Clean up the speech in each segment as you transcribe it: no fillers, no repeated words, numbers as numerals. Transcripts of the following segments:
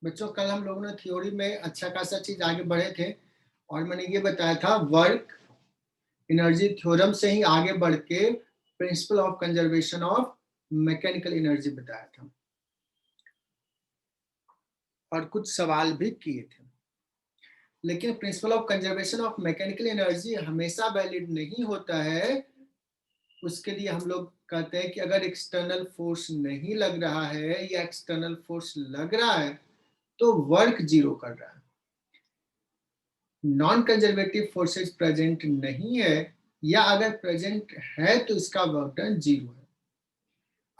बच्चों कल हम लोगों ने थ्योरी में अच्छा खासा चीज आगे बढ़े थे और मैंने ये बताया था वर्क एनर्जी थ्योरम से ही आगे बढ़ के principle of conservation of mechanical energy बताया था और कुछ सवाल भी किए थे। लेकिन principle of conservation of mechanical energy हमेशा वैलिड नहीं होता है। उसके लिए हम लोग कहते हैं कि अगर एक्सटर्नल फोर्स नहीं लग रहा है या एक्सटर्नल फोर्स लग रहा है तो वर्क जीरो कर रहा है। नॉन कंजर्वेटिव फोर्सेस प्रेजेंट नहीं है या अगर प्रेजेंट है तो इसका वर्क डन जीरो है।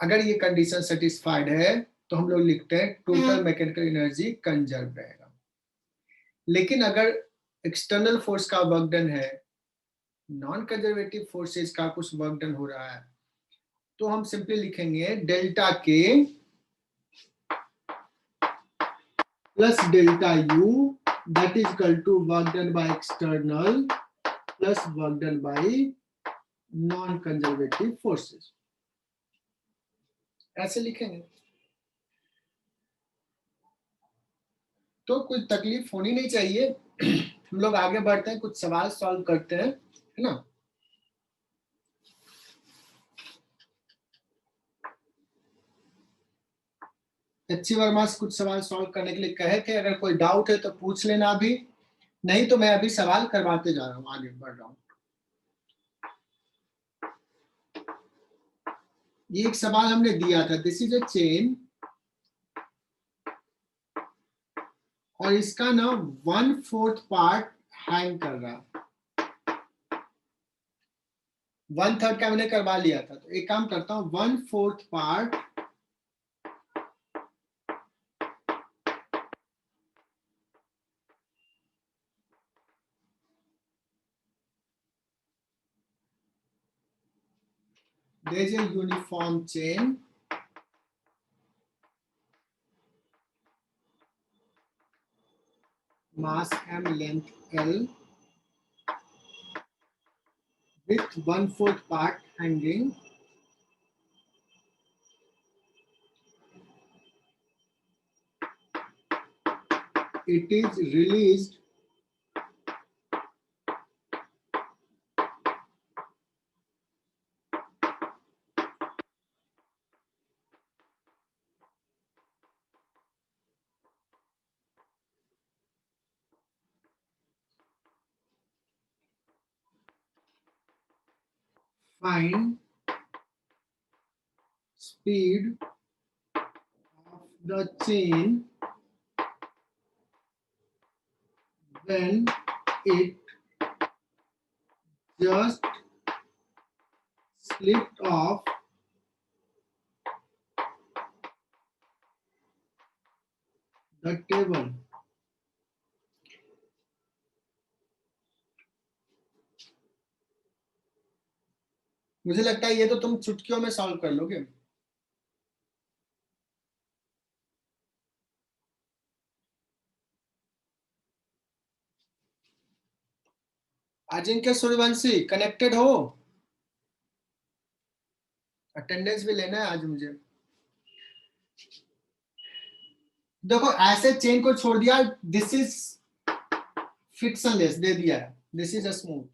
अगर ये कंडीशन सेटिस्फाइड है तो हम लोग लिखते हैं टोटल मैकेनिकल एनर्जी कंजर्व रहेगा। लेकिन अगर एक्सटर्नल फोर्स का वर्क डन है, नॉन कंजर्वेटिव फोर्सेस का कुछ वर्क डन हो रहा है, तो हम सिंपली लिखेंगे delta K plus delta U that is equal to work done by external plus work done by non conservative forces. ऐसे लिखेंगे तो कोई तकलीफ होनी नहीं चाहिए। हम लोग आगे बढ़ते हैं, कुछ सवाल सॉल्व करते हैं, है ना। अच्छी वर्मा से कुछ सवाल सॉल्व करने के लिए कहे थे, अगर कोई डाउट है तो पूछ लेना अभी, नहीं तो मैं अभी सवाल करवाते जा रहा हूँ, आगे बढ़ रहा हूँ। ये एक सवाल हमने दिया था, दिस इज अ चेन और इसका ना 1/4 पार्ट हैंग कर रहा, 1/3 का मैंने करवा लिया था, तो एक काम करता हूँ 1/4 part there is a uniform chain mass m length L with 1/4 part hanging it is released find speed of the chain when it just slipped off the table. मुझे लगता है ये तो तुम चुटकियों में सॉल्व कर लोगे। अजिंक्य सूर्यवंशी कनेक्टेड हो? अटेंडेंस भी लेना है आज मुझे। देखो ऐसे चेन को छोड़ दिया, दिस इज फ्रिक्शनलेस दे दिया है, this is a smooth.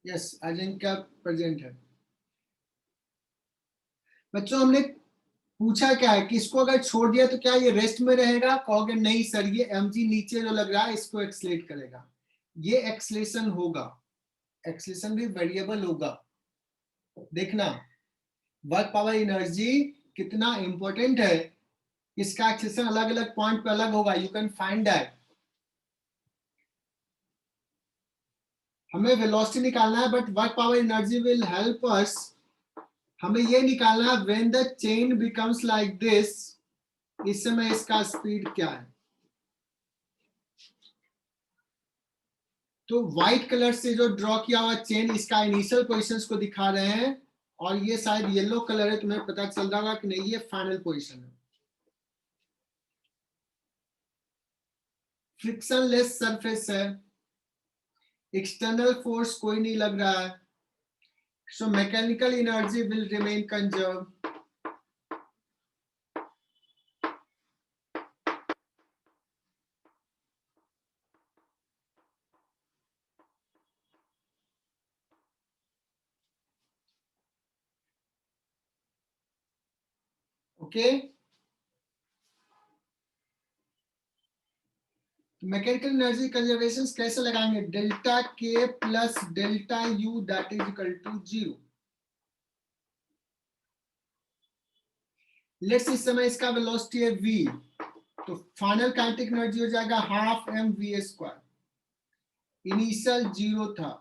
Yes Ajinkya present है। बच्चों हमने पूछा क्या है कि इसको अगर छोड़ दिया तो क्या ये रेस्ट में रहेगा? कहोगे नहीं सर, ये mg नीचे जो लग रहा है इसको एक्सलेट करेगा, ये एक्सलेशन होगा, एक्सलेशन भी वेरिएबल होगा। देखना वर्क पावर एनर्जी कितना इंपॉर्टेंट है, इसका एक्सलेशन अलग अलग पॉइंट पे अलग होगा, यू कैन फाइंड दैट। हमें वेलोसिटी निकालना है but work power energy will help us. हमें ये निकालना है when the chain becomes like this, इस समय इसका स्पीड क्या है। तो व्हाइट कलर से जो ड्रॉ किया हुआ चेन इसका इनिशियल पोजीशंस को दिखा रहे हैं और ये शायद येलो कलर है, तुम्हें पता चल रहा होगा कि नहीं, ये फाइनल पोजीशन है। फ्रिक्शनलेस सरफेस है, एक्सटर्नल फोर्स कोई नहीं लग रहा है, So mechanical energy will remain conserved. Okay. Mechanical energy conservation कैसे लगाएंगे? Delta K plus delta U that is equal to 0. Let's इस समय इसका वेलोसिटी है v, तो फाइनल काइनेटिक एनर्जी हो जाएगा half M V square. Initial 0 था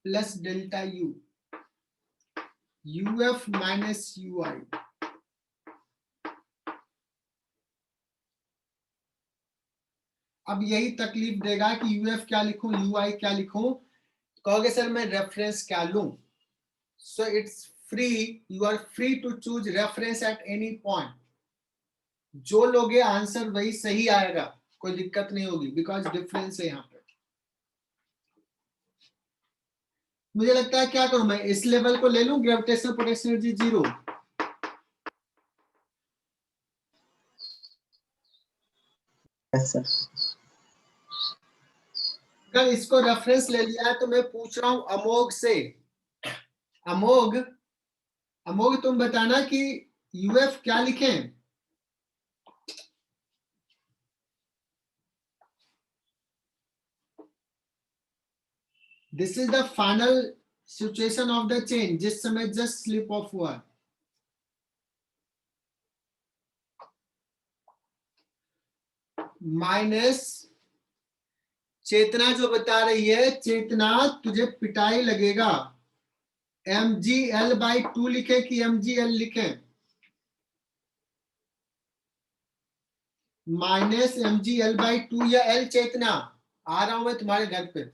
plus delta U UF minus UI. अब यही तकलीफ देगा कि यूएफ क्या लिखूं यूआई क्या लिखूं. कहोगे सर मैं रेफरेंस क्या लूं. So it's free, you are free to choose reference at any point. जो लोगे आंसर वही सही आएगा, कोई दिक्कत नहीं होगी, बिकॉज डिफरेंस है यहाँ पे. मुझे लगता है क्या करूं मैं, इस लेवल को ले लूं gravitational potential energy 0. Yes sir. अगर इसको रेफरेंस ले लिया है तो मैं पूछ रहा हूं अमोघ से. अमोघ, अमोघ तुम बताना कि यूएफ क्या लिखें. This is the final situation of the chain जिस समय जस्ट स्लिप ऑफ हुआ. माइनस चेतना जो बता रही है, चेतना तुझे पिटाई लगेगा. mgl/2 लिखे कि mgl लिखे. माइनस mgl/2 या l चेतना. आ रहा हूं मैं तुम्हारे घर पे.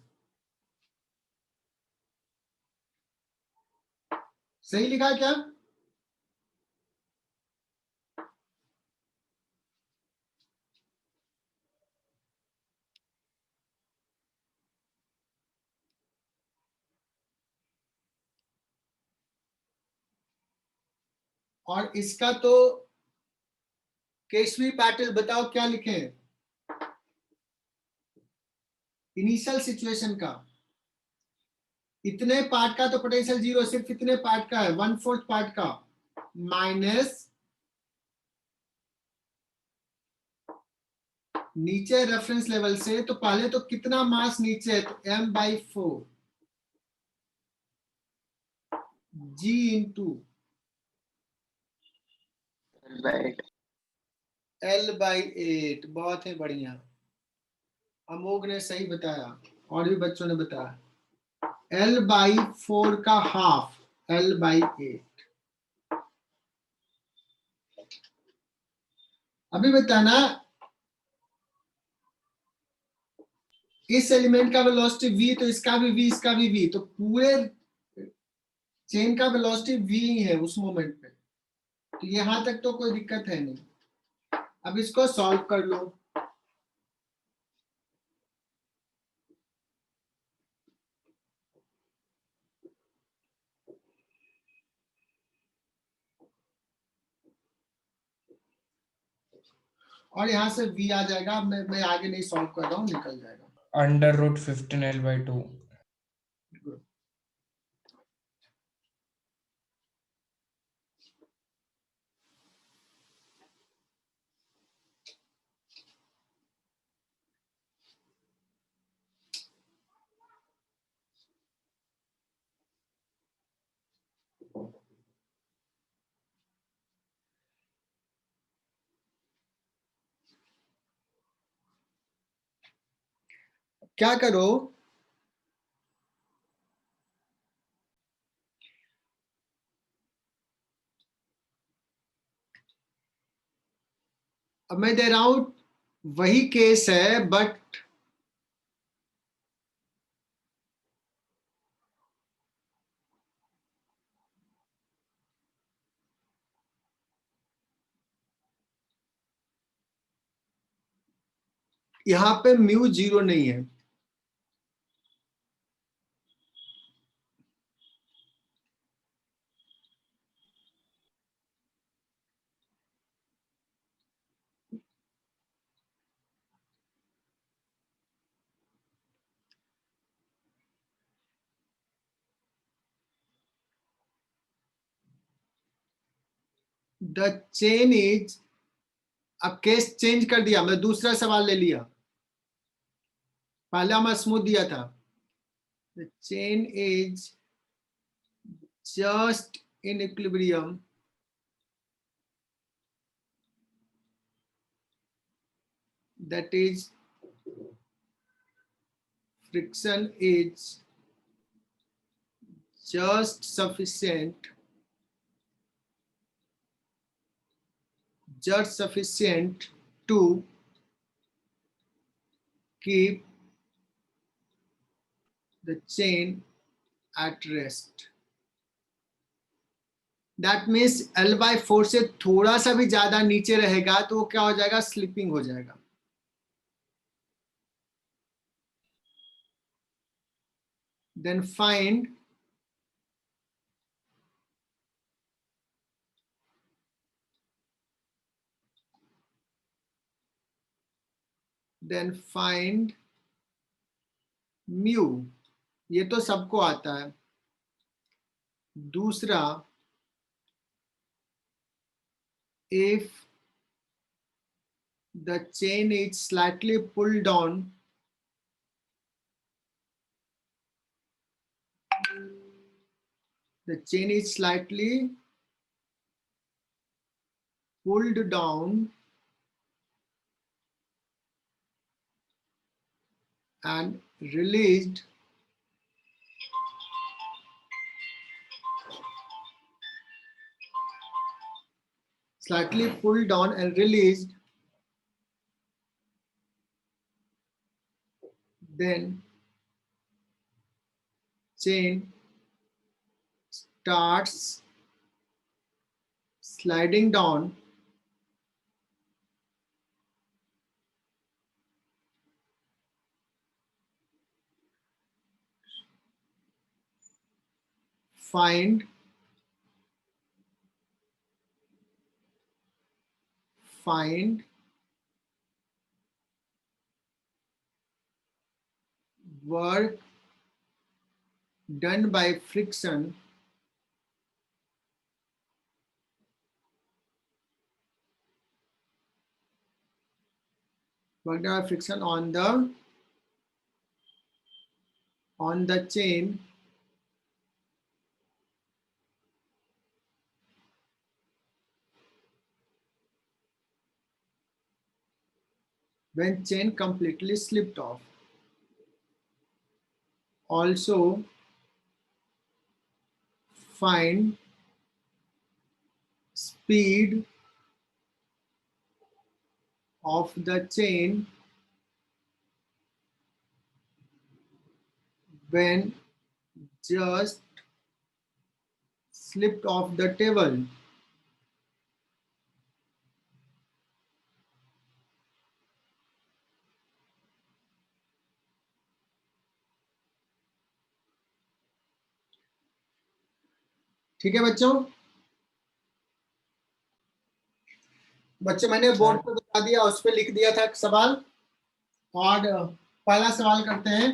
सही लिखा क्या? और इसका तो केशवी पाटिल बताओ क्या लिखे. इनिशियल सिचुएशन का इतने पार्ट का तो पोटेंशियल 0, सिर्फ इतने पार्ट का है, 1/4 पार्ट का. माइनस नीचे रेफरेंस लेवल से, तो पहले तो कितना मास नीचे है, तो m/4 g इंटू l/8. बहुत है बढ़िया, अमोघ ने सही बताया और भी बच्चों ने बताया. l/4 का हाफ l/8. अभी बताना इस एलिमेंट का वेलोसिटी v, तो इसका भी v, इसका भी v, तो पूरे चेन का वेलोसिटी v ही है उस मोमेंट पे. तो यहां तक तो कोई दिक्कत है नहीं. अब इसको सॉल्व कर लो. और यहाँ से v आ जाएगा. मैं आगे नहीं सॉल्व कर रहा हूँ, निकल जाएगा. √15l/2. क्या करो, अब मैं दे रहा हूं वही केस है, बट यहां पे म्यू 0 नहीं है. द चेन इज, अब केस चेंज कर दिया, मैं दूसरा सवाल ले लिया, पहला मैं स्मूथ दिया था। The chain is just in equilibrium that is friction is just sufficient to keep the chain at rest. That means L/4 से थोड़ा सा भी ज्यादा नीचे रहेगा तो वो क्या हो जाएगा, स्लिपिंग हो जाएगा। देन फाइंड म्यू, ये तो सबको आता है। दूसरा, if the chain is slightly pulled down, the chain is slightly pulled down and released, slightly pulled down and released, then chain starts sliding down find work done by friction on the chain when chain completely slipped off. Also find speed of the chain when just slipped off the table. ठीक है बच्चों, मैंने board पे बता दिया, उस पे लिख दिया था सवाल। और पहला सवाल करते हैं,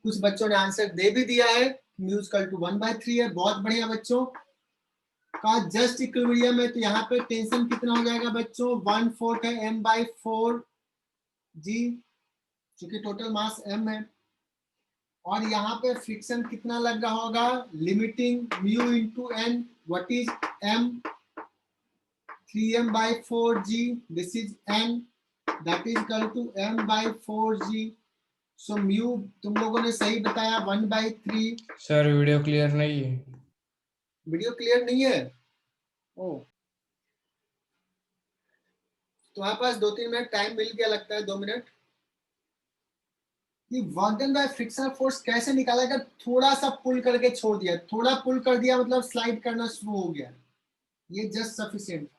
कुछ बच्चों ने आंसर दे भी दिया है, म्यूजिकल टू 1/3 है, बहुत बढ़िया बच्चों का। जस्ट इक्विलिब्रियम है तो यहाँ पे टेंशन कितना हो जाएगा बच्चों, 1/4 है m/4 जी, क्योंकि टोटल मास m है। और यहाँ पे फ्रिक्शन कितना लग रहा होगा, limiting mu into n, what is m, 3m/4g, this is n, that is equal to m/4g। So mu तुम लोगों ने सही बताया 1/3। सर वीडियो क्लियर नहीं है। वीडियो क्लियर नहीं है? ओ, तुम्हारे पास 2-3 मिनट टाइम मिल गया लगता है, 2 मिनट। कि work done bye frictional force कैसे निकाला, अगर थोड़ा सा पुल करके छोड़ दिया, थोड़ा पुल कर दिया मतलब स्लाइड करना शुरू हो गया, ये जस्ट सफिशिएंट।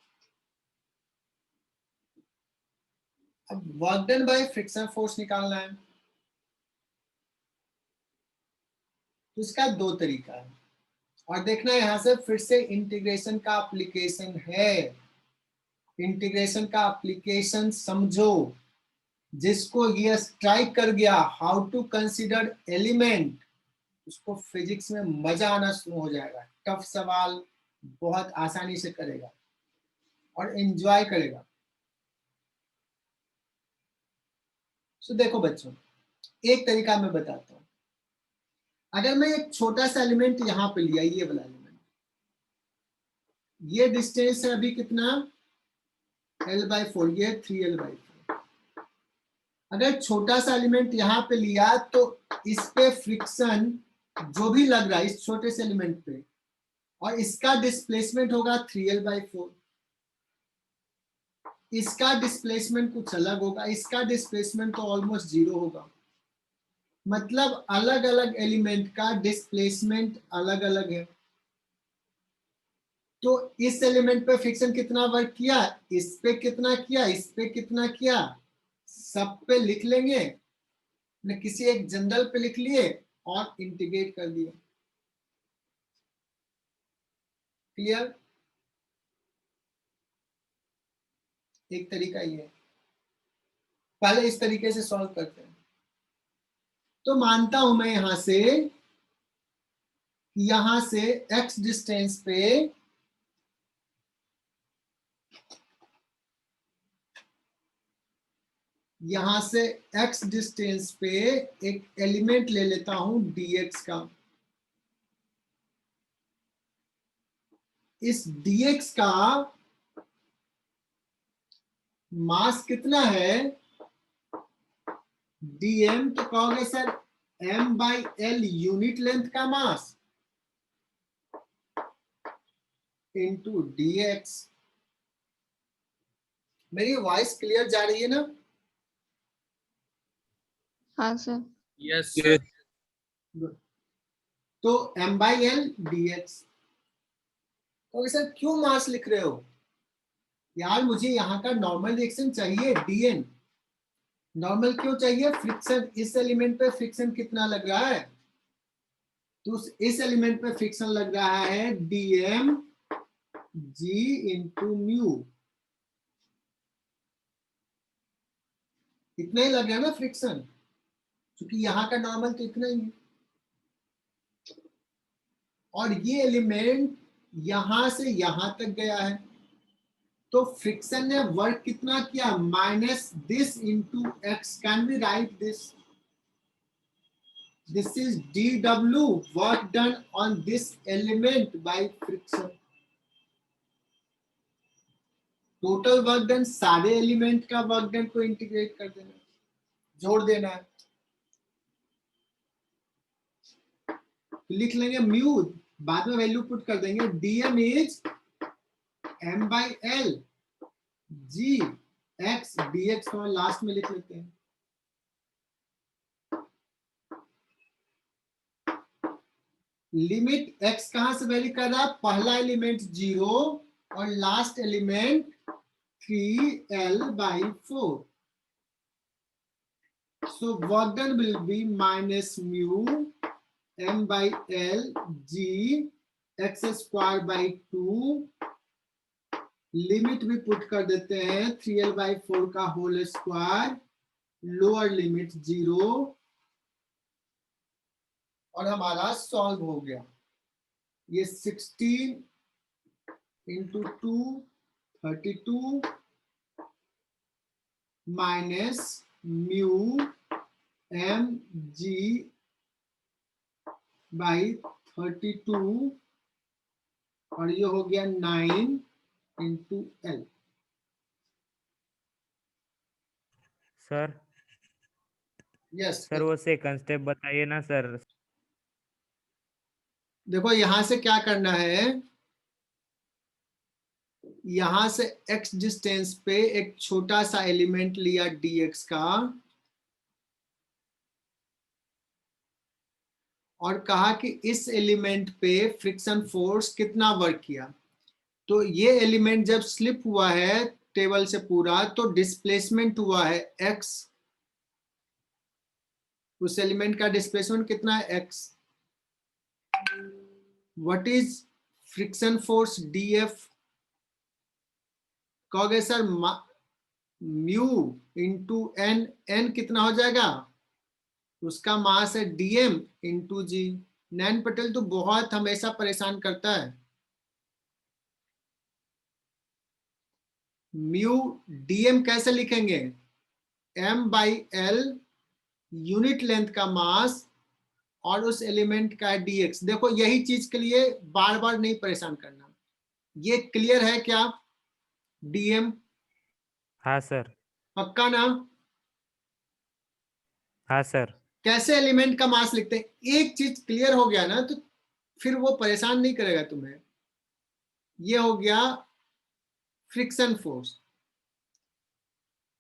अब work done bye frictional force निकालना है तो इसका 2 तरीका है, और देखना यहाँ से फिर से इंटीग्रेशन का एप्लीकेशन है। इंटीग्रेशन का एप्लीकेशन समझो, जिसको ये स्ट्राइक कर गया हाउ टू कंसीडर एलिमेंट, उसको फिजिक्स में मजा आना शुरू हो जाएगा, टफ सवाल बहुत आसानी से करेगा। और एंजॉय करेगा। सो देखो बच्चों, एक तरीका मैं बताता हूं। अगर मैं एक छोटा सा एलिमेंट यहां पे लिया, ये वाला एलिमेंट, ये डिस्टेंस है अभी कितना, l/4, ये 3l/4। अगर छोटा सा एलिमेंट यहां पे लिया तो इस पे फ्रिक्शन जो भी लग रहा है इस छोटे से एलिमेंट पे, और इसका डिस्प्लेसमेंट होगा 3l/4। इसका डिस्प्लेसमेंट कुछ अलग होगा, इसका डिस्प्लेसमेंट तो ऑलमोस्ट 0 होगा। मतलब अलग अलग एलिमेंट का डिस्प्लेसमेंट अलग अलग है। तो इस एलिमेंट पे फ्रिक्शन कितना वर्क किया, इस पे कितना किया, इस पे कितना किया, सब पे लिख लेंगे, न किसी एक जनरल पे लिख लिए और इंटीग्रेट कर दिए। क्लियर? एक तरीका ये है। पहले इस तरीके से सॉल्व करते हैं। तो मानता हूं मैं यहां से x डिस्टेंस पे यहां से x डिस्टेंस पे एक एलिमेंट ले लेता हूं dx का। इस dx का मास कितना है, dm, तो कहोगे सर m/l यूनिट लेंथ का मास इंटू dx। मेरी वॉइस क्लियर जा रही है ना? हाँ सर। Yes sir. तो m/l dx। तो सर क्यों मास लिख रहे हो यार, मुझे यहाँ का नॉर्मल रिएक्शन चाहिए dn। नॉर्मल क्यों चाहिए, फ्रिक्शन, इस एलिमेंट पे फ्रिक्शन कितना लग रहा है, तो इस एलिमेंट पे फ्रिक्शन लग रहा है dm g इंटू म्यू। इतना ही लग रहा है ना फ्रिक्शन, क्योंकि यहाँ का नॉर्मल तो इतना ही है। और ये एलिमेंट यहां से यहां तक गया है, तो फ्रिक्शन ने वर्क कितना किया, minus this into x. Can be right this, this is dw, work done on this element by friction। Total work done, सारे एलिमेंट का वर्क डन को इंटीग्रेट कर देना, जोड़ देना है। तो लिख लेंगे म्यू, बाद में वैल्यू पुट कर देंगे, dm is m/l g x dx को लास्ट में लिख लेते हैं। लिमिट x कहां से वैरी कर रहा है, पहला एलिमेंट 0 और last element 3l/4। So work done will be minus mu m/l g x square by 2। Limit भी पुट कर देते हैं 3l/4 का होल स्क्वायर, लोअर लिमिट 0, और हमारा सॉल्व हो गया। ये 16 into 2 32 minus mu M G by 32, और ये हो गया 9 into L. Sir yes sir वो सेकंड स्टेप बताइए ना सर। देखो यहां से क्या करना है, यहां से x डिस्टेंस पे एक छोटा सा एलिमेंट लिया dx का, और कहा कि इस एलिमेंट पे फ्रिक्शन फोर्स कितना वर्क किया। तो ये एलिमेंट जब स्लिप हुआ है टेबल से पूरा, तो डिस्प्लेसमेंट हुआ है x। उस एलिमेंट का डिस्प्लेसमेंट कितना है, x। What is friction force df, कहोगे sir mu into N, N कितना हो जाएगा, उसका मास है dm into G. Nain Patel तो बहुत हमेशा परेशान करता है। म्यू डीएम कैसे लिखेंगे, m/l यूनिट लेंथ का मास और उस एलिमेंट का dx। देखो यही चीज के लिए बार बार नहीं परेशान करना, ये क्लियर है क्या? डीएम हाँ सर। पक्का ना? हाँ सर। कैसे एलिमेंट का मास लिखते हैं, एक चीज क्लियर हो गया ना, तो फिर वो परेशान नहीं करेगा तुम्हें। ये हो गया फ्रिक्शन फोर्स।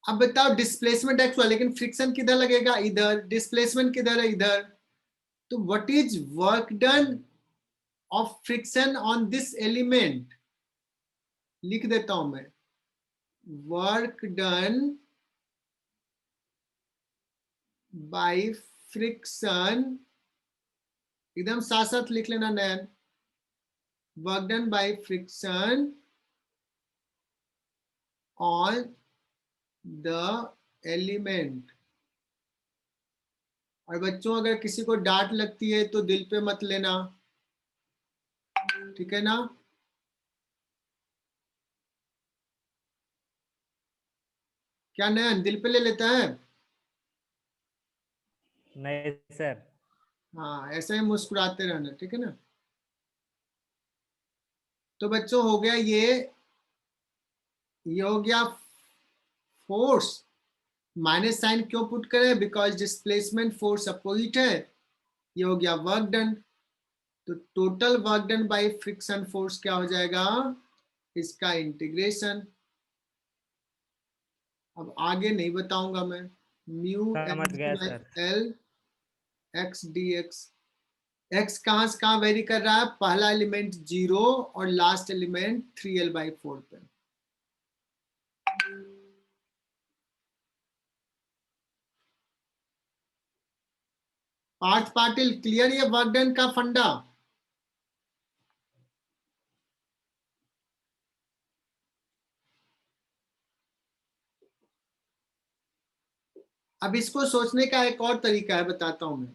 अब बताओ डिस्प्लेसमेंट एक्चुअल, लेकिन फ्रिक्शन किधर लगेगा, इधर, डिस्प्लेसमेंट किधर है, इधर। तो what is work done of friction on this element, लिख देता हूं मैं, वर्क डन बाय फ्रिक्शन, एकदम साथ साथ लिख लेना नैन, work done by friction on the element. और बच्चों अगर किसी को डांट लगती है तो दिल पे मत लेना, ठीक है ना? क्या नयन दिल पे ले लेता है? नहीं सर। हाँ, ऐसे ही मुस्कुराते रहना, ठीक है ना? तो बच्चों हो गया ये हो गया फोर्स। माइनस साइन क्यों पुट करें, बिकॉज डिस्प्लेसमेंट फोर्स अपोजिट है। ये हो गया वर्क डन। तो total work done by friction force क्या हो जाएगा, इसका इंटीग्रेशन। अब आगे नहीं बताऊंगा मैं, म्यू समझ गया sir. L x D x. X कहां से कहां वेरी कर रहा है, पहला एलिमेंट 0 और लास्ट एलिमेंट 3l/4 पे। पार्थ पाटिल क्लियर ये वर्क डन का फंडा? अब इसको सोचने का एक और तरीका है, बताता हूं मैं।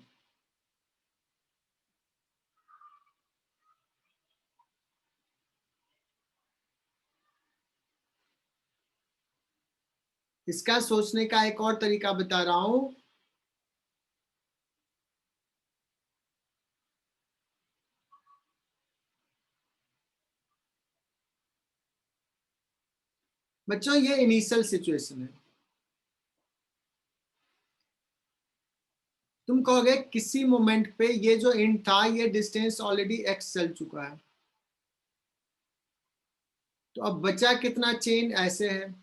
इसका सोचने का एक और तरीका बता रहा हूं। बच्चों ये इनिशियल सिचुएशन है। तुम कहोगे किसी मोमेंट पे ये जो इंट था, ये डिस्टेंस ऑलरेडी x चल चुका है, तो अब बचा कितना चेन, ऐसे है,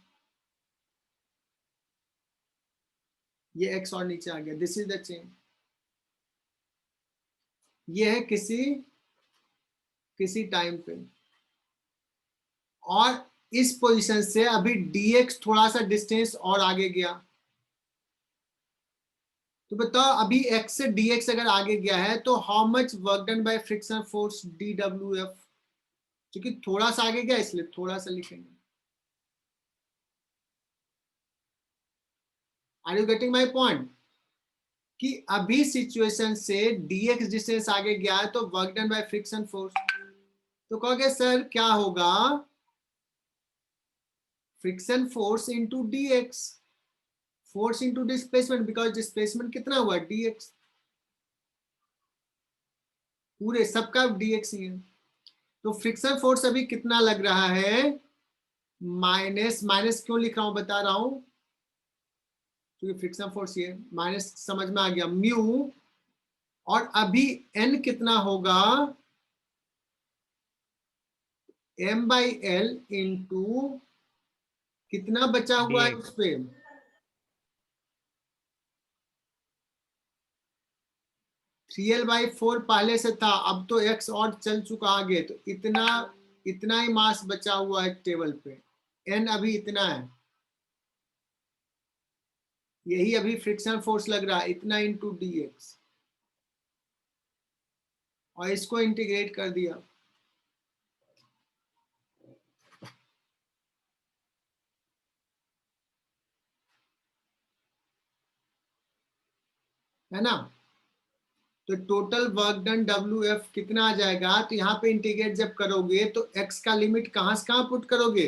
ये x और नीचे आ गया, दिस इज द चेन। ये है किसी टाइम पे, और इस पोजीशन से अभी dx थोड़ा सा डिस्टेंस और आगे गया। तो बताओ अभी x से dx अगर आगे गया है तो how much work done by friction force dwf, क्योंकि थोड़ा सा आगे गया इसलिए थोड़ा सा लिखेंगे। Are you getting my point, कि अभी सिचुएशन से dx डिस्टेंस आगे गया है तो work done by friction force. तो कहोगे सर क्या होगा, friction force into dx, force into displacement, because displacement कितना हुआ dx, पूरे सबका dx ही है। तो फ्रिक्शन फोर्स अभी कितना लग रहा है, माइनस, माइनस क्यों लिख रहा हूं बता रहा हूं, क्योंकि फ्रिक्शन फोर्स ये माइनस, समझ में आ गया, म्यू। और अभी n कितना होगा, m/l इंटू कितना बचा हुआ है dx। उस पे, 3l/4 पहले से था, अब तो x और चल चुका आगे, तो इतना इतना ही मास बचा हुआ है टेबल पे, n अभी इतना है, यही अभी फ्रिक्शन फोर्स लग रहा है, इतना इंटू dx, और इसको इंटीग्रेट कर दिया। है ना? तो टोटल वर्क डन WF कितना आ जाएगा, तो यहाँ पे इंटीग्रेट जब करोगे तो x का लिमिट कहां से कहां पुट करोगे,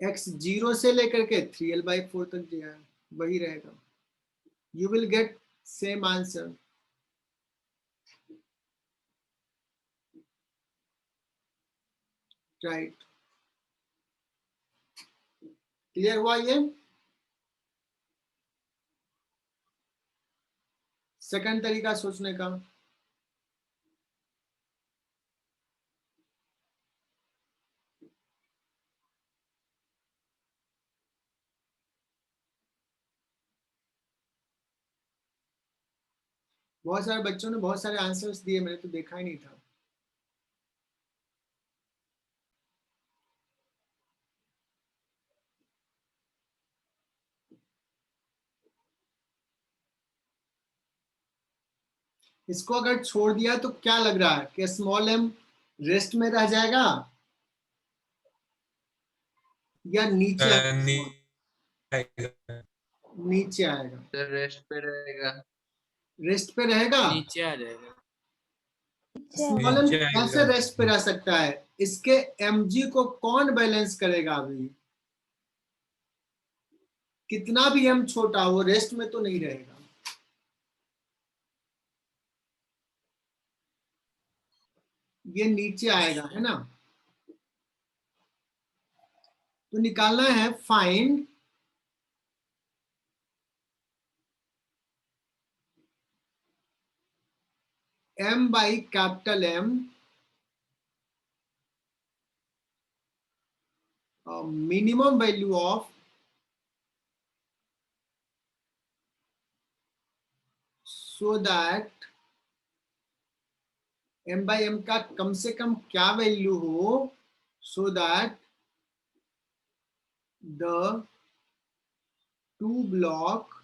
x 0 से लेकर के 3l/4 तक दिया है, वही रहेगा. You will get same answer. Right. Clear हुआ ये? सेकंड तरीका सोचने का. बहुत सारे बच्चों ने बहुत सारे आंसर्स दिए, मैंने तो देखा ही नहीं था. इसको अगर छोड़ दिया तो क्या लग रहा है कि स्मॉल m रेस्ट में रह जाएगा या नीचे नीचे आएगा? सर रेस्ट पे रहेगा. रेस्ट पे रहेगा. नीचे आ जाएगा. स्मॉल m नीचे कैसे आएगा. रेस्ट पे रह सकता है? इसके mg को कौन बैलेंस करेगा? अभी कितना भी m छोटा हो, रेस्ट में तो नहीं रहेगा. ये नीचे आएगा, है ना? तो निकालना है find m by capital M minimum value of so that m by m का कम से कम क्या वैल्यू हो, so that the two block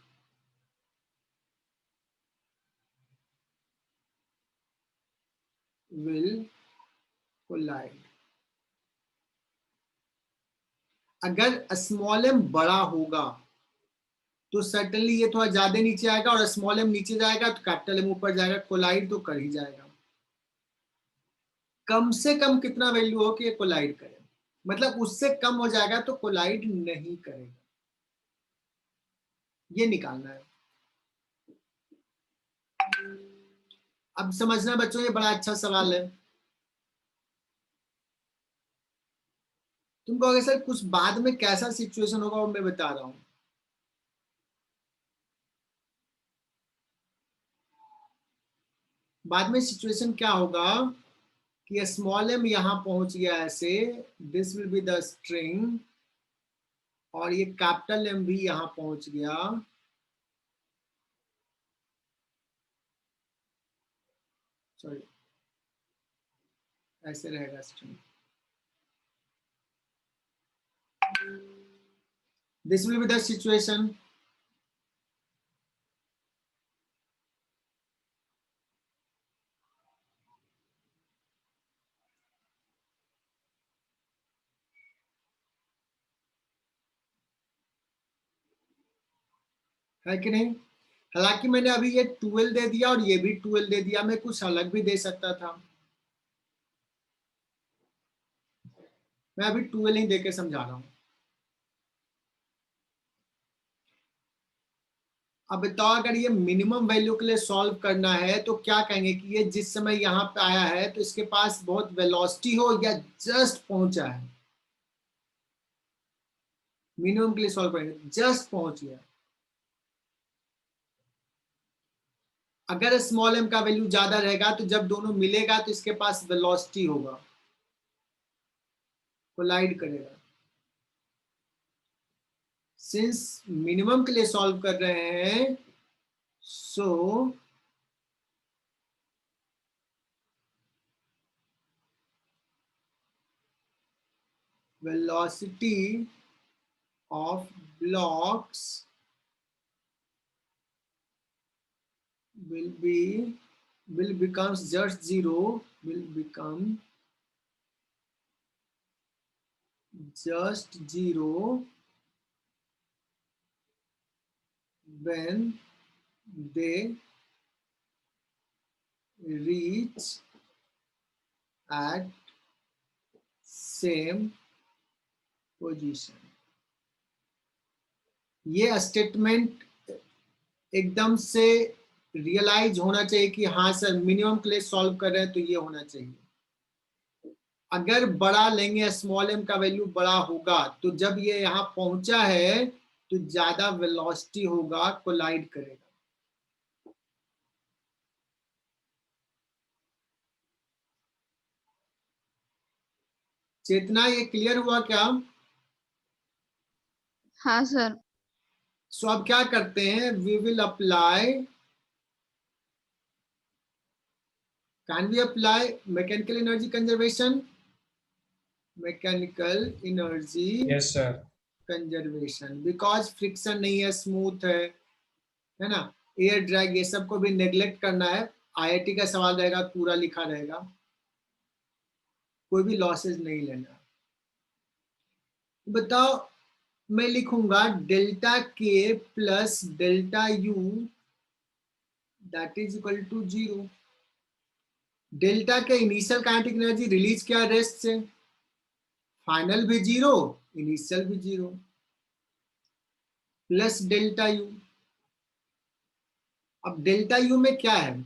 will collide. अगर स्मॉल m बड़ा होगा तो सर्टनली ये थोड़ा ज्यादा नीचे आएगा, और स्मॉल m नीचे जाएगा तो कैपिटल M ऊपर जाएगा, कोलाइड तो कर ही जाएगा. कम से कम कितना वैल्यू हो कि ये कोलाइड करे, मतलब उससे कम हो जाएगा तो कोलाइड नहीं करेगा. ये निकालना है. अब समझना बच्चों, ये बड़ा अच्छा सवाल है. तुमको अगर सर कुछ बाद में कैसा सिचुएशन होगा वो मैं बता रहा हूं. बाद में सिचुएशन क्या होगा कि स्मॉल m यहां पहुंच गया ऐसे, this will be the string, और ये कैपिटल M भी यहां पहुंच गया. सॉरी, ऐसे रहेगा string. This will be the situation. है कि नहीं? हालांकि मैंने अभी ये 12 दे दिया और ये भी 12 दे दिया, मैं कुछ अलग भी दे सकता था. मैं अभी 12 ही देके समझा रहा हूं. अब बताओ, अगर ये मिनिमम वैल्यू के लिए सॉल्व करना है तो क्या कहेंगे कि ये जिस समय यहाँ पे आया है तो इसके पास बहुत वेलोसिटी हो या जस्ट पहुंचा है. मिनिमम के लिए सॉल्व करेंगे, जस्ट पहुंच गया. अगर स्मॉल m का वैल्यू ज्यादा रहेगा तो जब दोनों मिलेगा तो इसके पास वेलोसिटी होगा, कोलाइड करेगा. सिंस मिनिमम के लिए सॉल्व कर रहे हैं, सो velocity of blocks will becomes just zero, will become just zero when they reach at same position. ये स्टेटमेंट एकदम से रियलाइज होना चाहिए कि हाँ सर मिनिमम के लिए सॉल्व कर रहे हैं तो ये होना चाहिए। अगर बड़ा लेंगे स्मॉल m का वैल्यू बड़ा होगा तो जब ये यहाँ पहुंचा है तो ज्यादा वेलोसिटी होगा, कोलाइड करेगा। चेतना ये क्लियर हुआ क्या? हाँ सर। सो अब क्या करते हैं, we will apply, can we apply mechanical energy conservation, mechanical energy yes sir. Conservation, because friction नहीं है, स्मूथ है ना, एयर ड्रैग ये सब को भी नेग्लेक्ट करना है। आईआईटी का सवाल रहेगा, पूरा लिखा रहेगा, कोई भी लॉसेस नहीं लेना। बताओ, मैं लिखूंगा delta K plus delta U that is equal to 0। Delta K initial kinetic energy release किया रेस्ट से, फाइनल भी 0, इनिशियल भी 0, प्लस डेल्टा यू। अब डेल्टा यू में क्या है,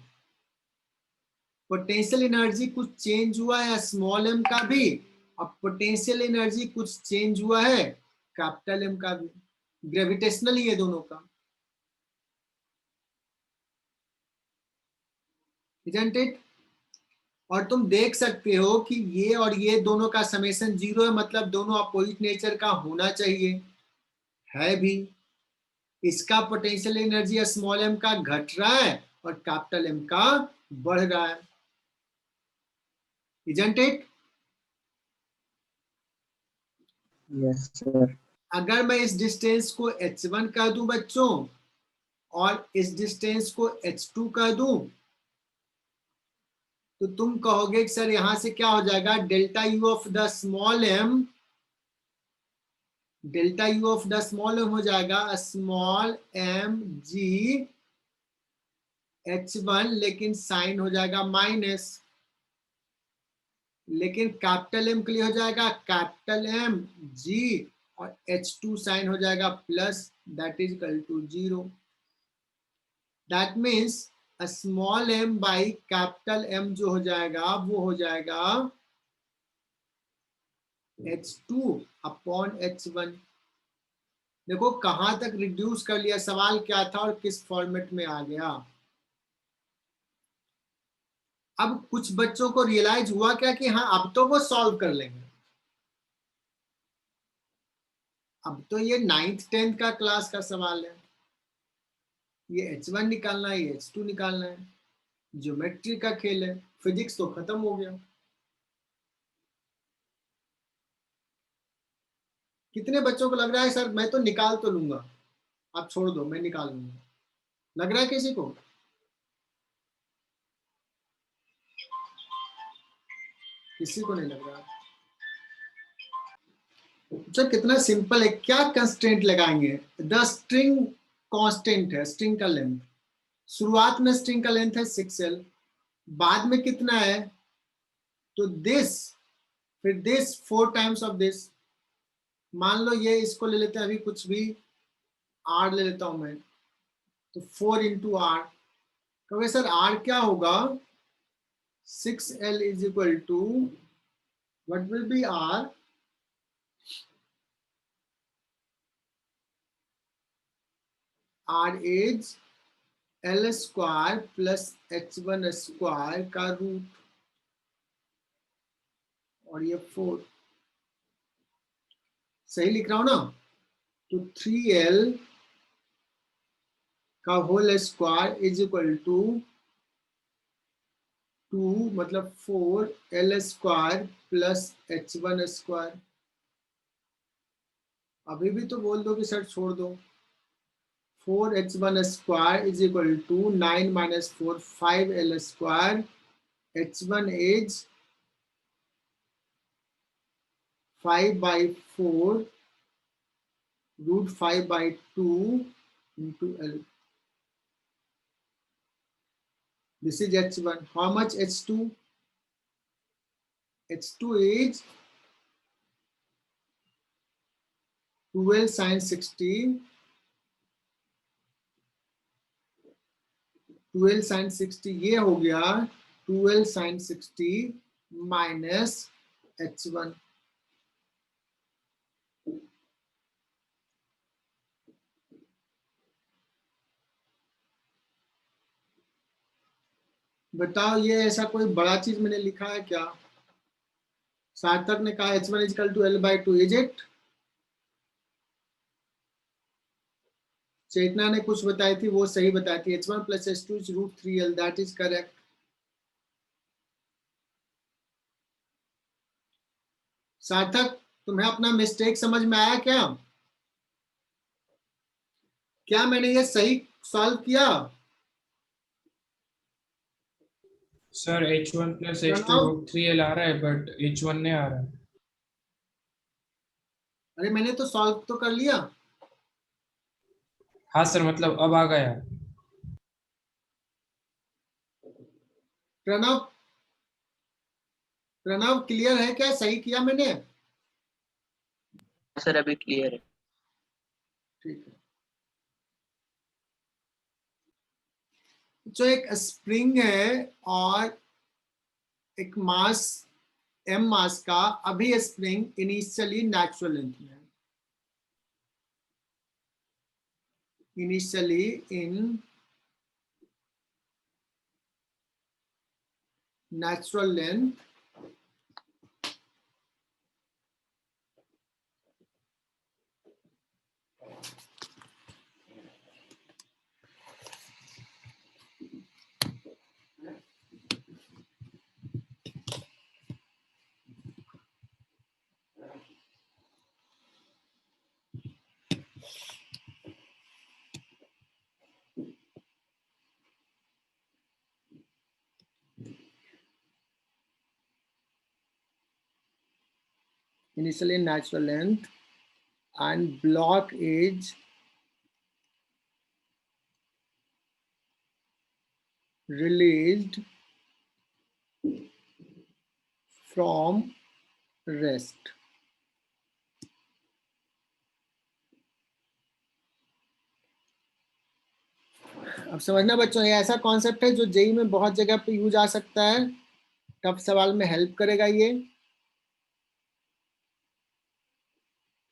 पोटेंशियल एनर्जी कुछ चेंज हुआ है स्मॉल m का भी, अब पोटेंशियल एनर्जी कुछ चेंज हुआ है कैपिटल M का भी, ग्रेविटेशनल ही है दोनों का, isn't it? और तुम देख सकते हो कि ये और ये दोनों का समेशन 0 है, मतलब दोनों अपोजिट नेचर का होना चाहिए, है भी। इसका पोटेंशियल एनर्जी स्मॉल m का घट रहा है और कैपिटल M का बढ़ रहा है, isn't it? Yes, sir. अगर मैं इस डिस्टेंस को h1 कह दूं बच्चों और इस डिस्टेंस को h2 कह दूं, तो तुम कहोगे कि सर यहां से क्या हो जाएगा, delta U of the small m, delta U of the small m हो जाएगा स्मॉल m g h1, लेकिन साइन हो जाएगा माइनस, लेकिन कैपिटल M के लिए हो जाएगा कैपिटल M G और H2 साइन हो जाएगा plus, that is equal to 0। That means small m by capital M जो हो जाएगा वो हो जाएगा H2 अपॉन H1। देखो कहां तक रिड्यूस कर लिया, सवाल क्या था और किस फॉर्मेट में आ गया। अब कुछ बच्चों को रियलाइज हुआ क्या कि हाँ अब तो वो सॉल्व कर लेंगे, अब तो ये 9th 10th का क्लास का सवाल है, ये H1 निकालना है, ये H2 निकालना है, ज्योमेट्री का खेल है, फिजिक्स तो खत्म हो गया। कितने बच्चों को लग रहा है सर मैं तो निकाल तो लूंगा, आप छोड़ दो मैं निकाल लूंगा, लग रहा है किसी को? किसी को नहीं लग रहा। सर कितना सिंपल है, क्या कंस्ट्रेंट लगाएंगे, द स्ट्रिंग कांस्टेंट है, स्ट्रिंग का लेंथ, शुरुआत में स्ट्रिंग का लेंथ है 6L, बाद में कितना है, तो दिस, फिर दिस 4 टाइम्स ऑफ दिस, मान लो ये इसको ले लेते हैं अभी, कुछ भी R ले लेता हूं मैं, तो 4 इंटू R, कहोगे सर R क्या होगा, 6L is equal to what will be R, R is L square plus H1 square का रूट, और ये 4, सही लिख रहा हूं ना, तो 3L का whole square is equal to 2 मतलब 4L square plus H1 square. अभी भी तो बोल दो कि सर छोड़ दो, 4H1 square is equal to 9 minus 4 5L square, H1 is 5/4 root 5/2 into L. This is H1. How much H2? H2 is 12 sin 60 12 sin 60 ये हो गया 12 sin 60 माइनस h1। बताओ ये ऐसा कोई बड़ा चीज मैंने लिखा है क्या? सार्थक ने कहा h1 is equal to L/2, is it? Chetna ने कुछ बताई थी, वो सही बताई थी, h1 plus h2 is √3L, that is correct। सार्थक तुम्हें अपना मिस्टेक समझ में आया क्या? क्या मैंने ये सही सॉल्व किया? Sir h1 plus h2 Pranav, √3L आ रहा है बट h1 नहीं आ रहा है। अरे मैंने तो सॉल्व तो कर लिया। हाँ सर, मतलब अब आ गया। प्रणव, प्रणव क्लियर है क्या? सही किया मैंने? सर अभी क्लियर है। ठीक है। जो एक स्प्रिंग है और एक मास m मास का, अभी स्प्रिंग इनिशियली नेचुरल लेंथ में है, initially in natural length initially natural length and block is released from rest। अब समझना बच्चों, ये ऐसा कॉन्सेप्ट है जो जेई में बहुत जगह पे यूज आ सकता है, टफ सवाल में हेल्प करेगा ये।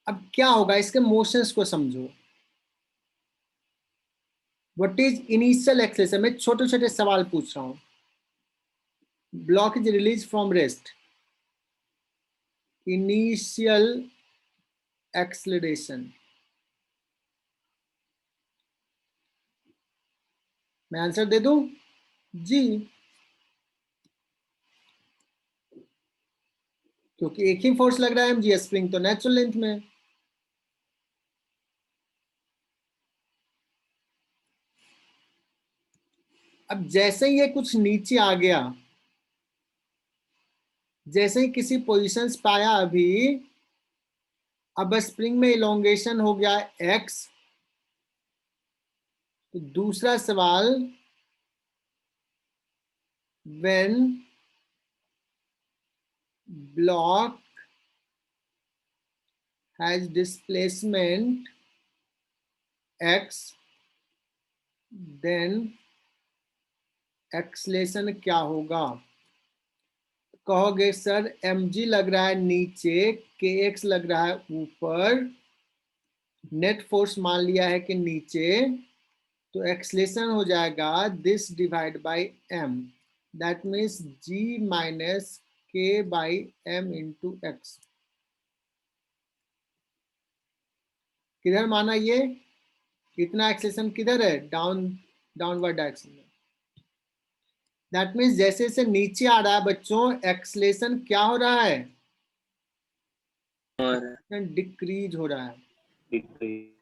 अब क्या होगा, इसके मोशंस को समझो। What is initial acceleration? मैं छोटे छोटे सवाल पूछ रहा हूं। Block is release from rest, initial acceleration. मैं आंसर दे दूं? जी, क्योंकि एक ही फोर्स लग रहा है mg, स्प्रिंग तो नेचुरल लेंथ में। अब जैसे ही ये कुछ नीचे आ गया, जैसे ही किसी पोजीशन पे आया अभी, अब स्प्रिंग में इलोंगेशन हो गया x। तो दूसरा सवाल, when block has displacement x, then acceleration क्या होगा? कहोगे सर mg लग रहा है नीचे, kx लग रहा है ऊपर, नेट फोर्स मान लिया है कि नीचे, तो एक्सलेशन हो जाएगा this divide by m, that means g minus k by m into x. किधर माना ये? इतना एक्सलेशन किधर है? डाउनवर्ड डायरेक्शन में। दैट मीन्स जैसे जैसे नीचे आ रहा है बच्चों, एक्सलेशन क्या हो रहा है? और डिक्रीज हो रहा है, डिक्रीज।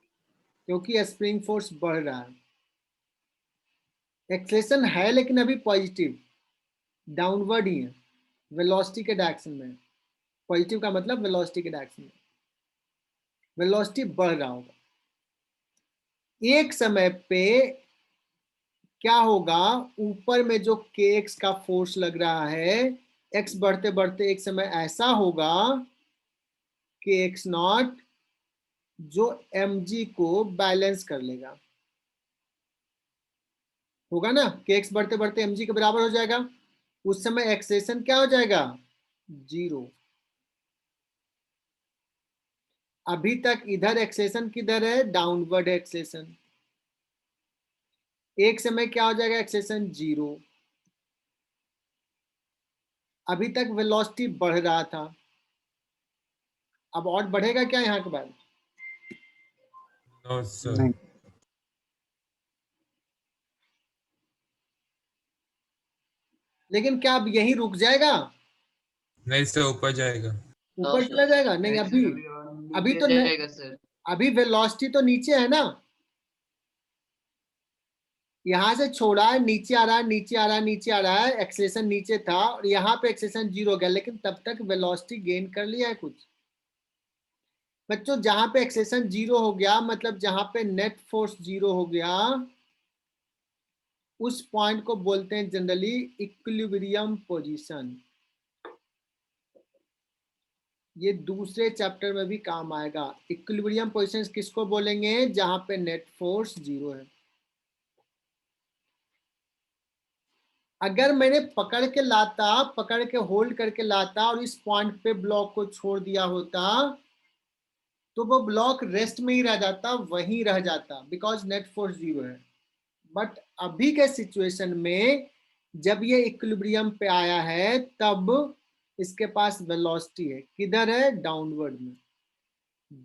क्योंकि स्प्रिंग फोर्स बढ़ रहा है। एक्सलेशन है लेकिन अभी पॉजिटिव, डाउनवर्ड ही है, वेलोसिटी के डायरेक्शन में। पॉजिटिव का मतलब वेलोसिटी के डायरेक्शन में, वेलोसिटी बढ़ रहा होगा। एक समय पे क्या होगा, ऊपर में जो kx का फोर्स लग रहा है, x बढ़ते बढ़ते एक समय ऐसा होगा kx नॉट जो mg को बैलेंस कर लेगा। होगा ना, के एक्स बढ़ते बढ़ते mg के बराबर हो जाएगा, उस समय एक्सेलेरेशन क्या हो जाएगा, 0। अभी तक इधर एक्सेलेरेशन किधर है, डाउनवर्ड एक्सेलेरेशन, एक समय क्या हो जाएगा, एक्सेलेरेशन 0। अभी तक वेलोसिटी बढ़ रहा था, अब और बढ़ेगा क्या यहाँ के बाद, नो सर। नहीं। लेकिन क्या अब यही रुक जाएगा, नहीं सर, ऊपर जाएगा। ऊपर चला जाएगा, नहीं अभी, अभी तो जाएगा सर। अभी वेलोसिटी तो नीचे है ना, यहां से छोड़ा है, नीचे आ रहा है, नीचे आ रहा है, नीचे आ रहा है, एक्सेलेरेशन नीचे था और यहाँ पे एक्सेलेरेशन 0 हो गया, लेकिन तब तक वेलोसिटी गेन कर लिया है कुछ। बच्चों जहां पे एक्सेलेरेशन 0 हो गया, मतलब जहां पे नेट फोर्स 0 हो गया, उस पॉइंट को बोलते हैं जनरली इक्विलिब्रियम पोजीशन। ये दूसरे चैप्टर में भी काम आएगा। इक्विलिब्रियम पोजीशन किसको बोलेंगे, जहां पे नेट फोर्स 0 है। अगर मैंने पकड़ के लाता, पकड़ के होल्ड करके लाता और इस पॉइंट पे ब्लॉक को छोड़ दिया होता, तो वो ब्लॉक रेस्ट में ही रह जाता, वहीं रह जाता, बिकॉज नेट फोर्स 0 है। बट अभी के सिचुएशन में जब ये इक्विलिब्रियम पे आया है, तब इसके पास वेलोसिटी है, किधर है, डाउनवर्ड में।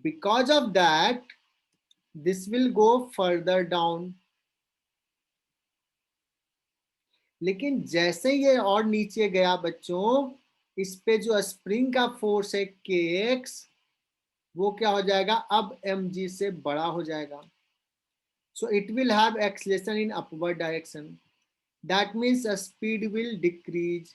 Because of that this will go further down. लेकिन जैसे ये और नीचे गया बच्चों, इस पे जो स्प्रिंग का फोर्स है के एक्स, वो क्या हो जाएगा, अब mg से बड़ा हो जाएगा। So it will have acceleration in upward direction. That means a speed will decrease.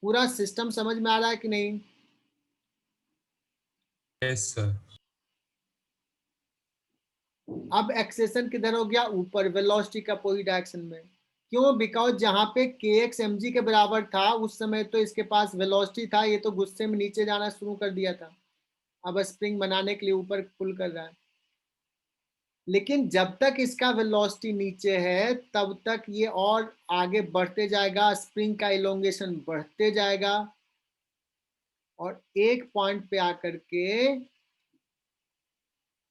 पूरा सिस्टम समझ में आ रहा है कि नहीं? Yes sir. अब एक्सेलेरेशन किधर हो गया, ऊपर, वेलोसिटी का पूरी डायरेक्शन में। क्यों, बिकॉज जहां पे के एक्स एम जी के बराबर था, उस समय तो इसके पास वेलोसिटी था, ये तो गुस्से में नीचे जाना शुरू कर दिया था, अब स्प्रिंग बनाने के लिए ऊपर पुल कर रहा है। लेकिन जब तक इसका वेलोसिटी नीचे है, तब तक ये और आगे बढ़ते जाएगा, स्प्रिंग का इलोंगेशन बढ़ते जाएगा, और एक पॉइंट पे आकर के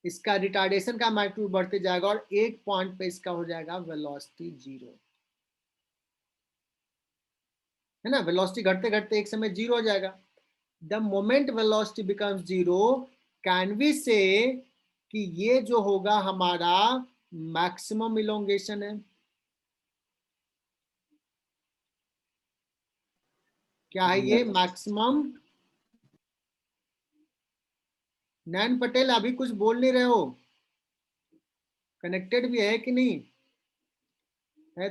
इसका रिटार्डेशन का मैग्नीट्यूड बढ़ते जाएगा, और एक पॉइंट पे इसका हो जाएगा वेलोसिटी 0, है ना। वेलोसिटी घटते घटते एक समय 0 हो जाएगा। The moment velocity becomes 0, can we say कि ये जो होगा हमारा मैक्सिमम इलोंगेशन है। क्या है ये, मैक्सिमम। नैन पटेल अभी कुछ बोल नहीं रहे हो, कनेक्टेड भी है कि नहीं है?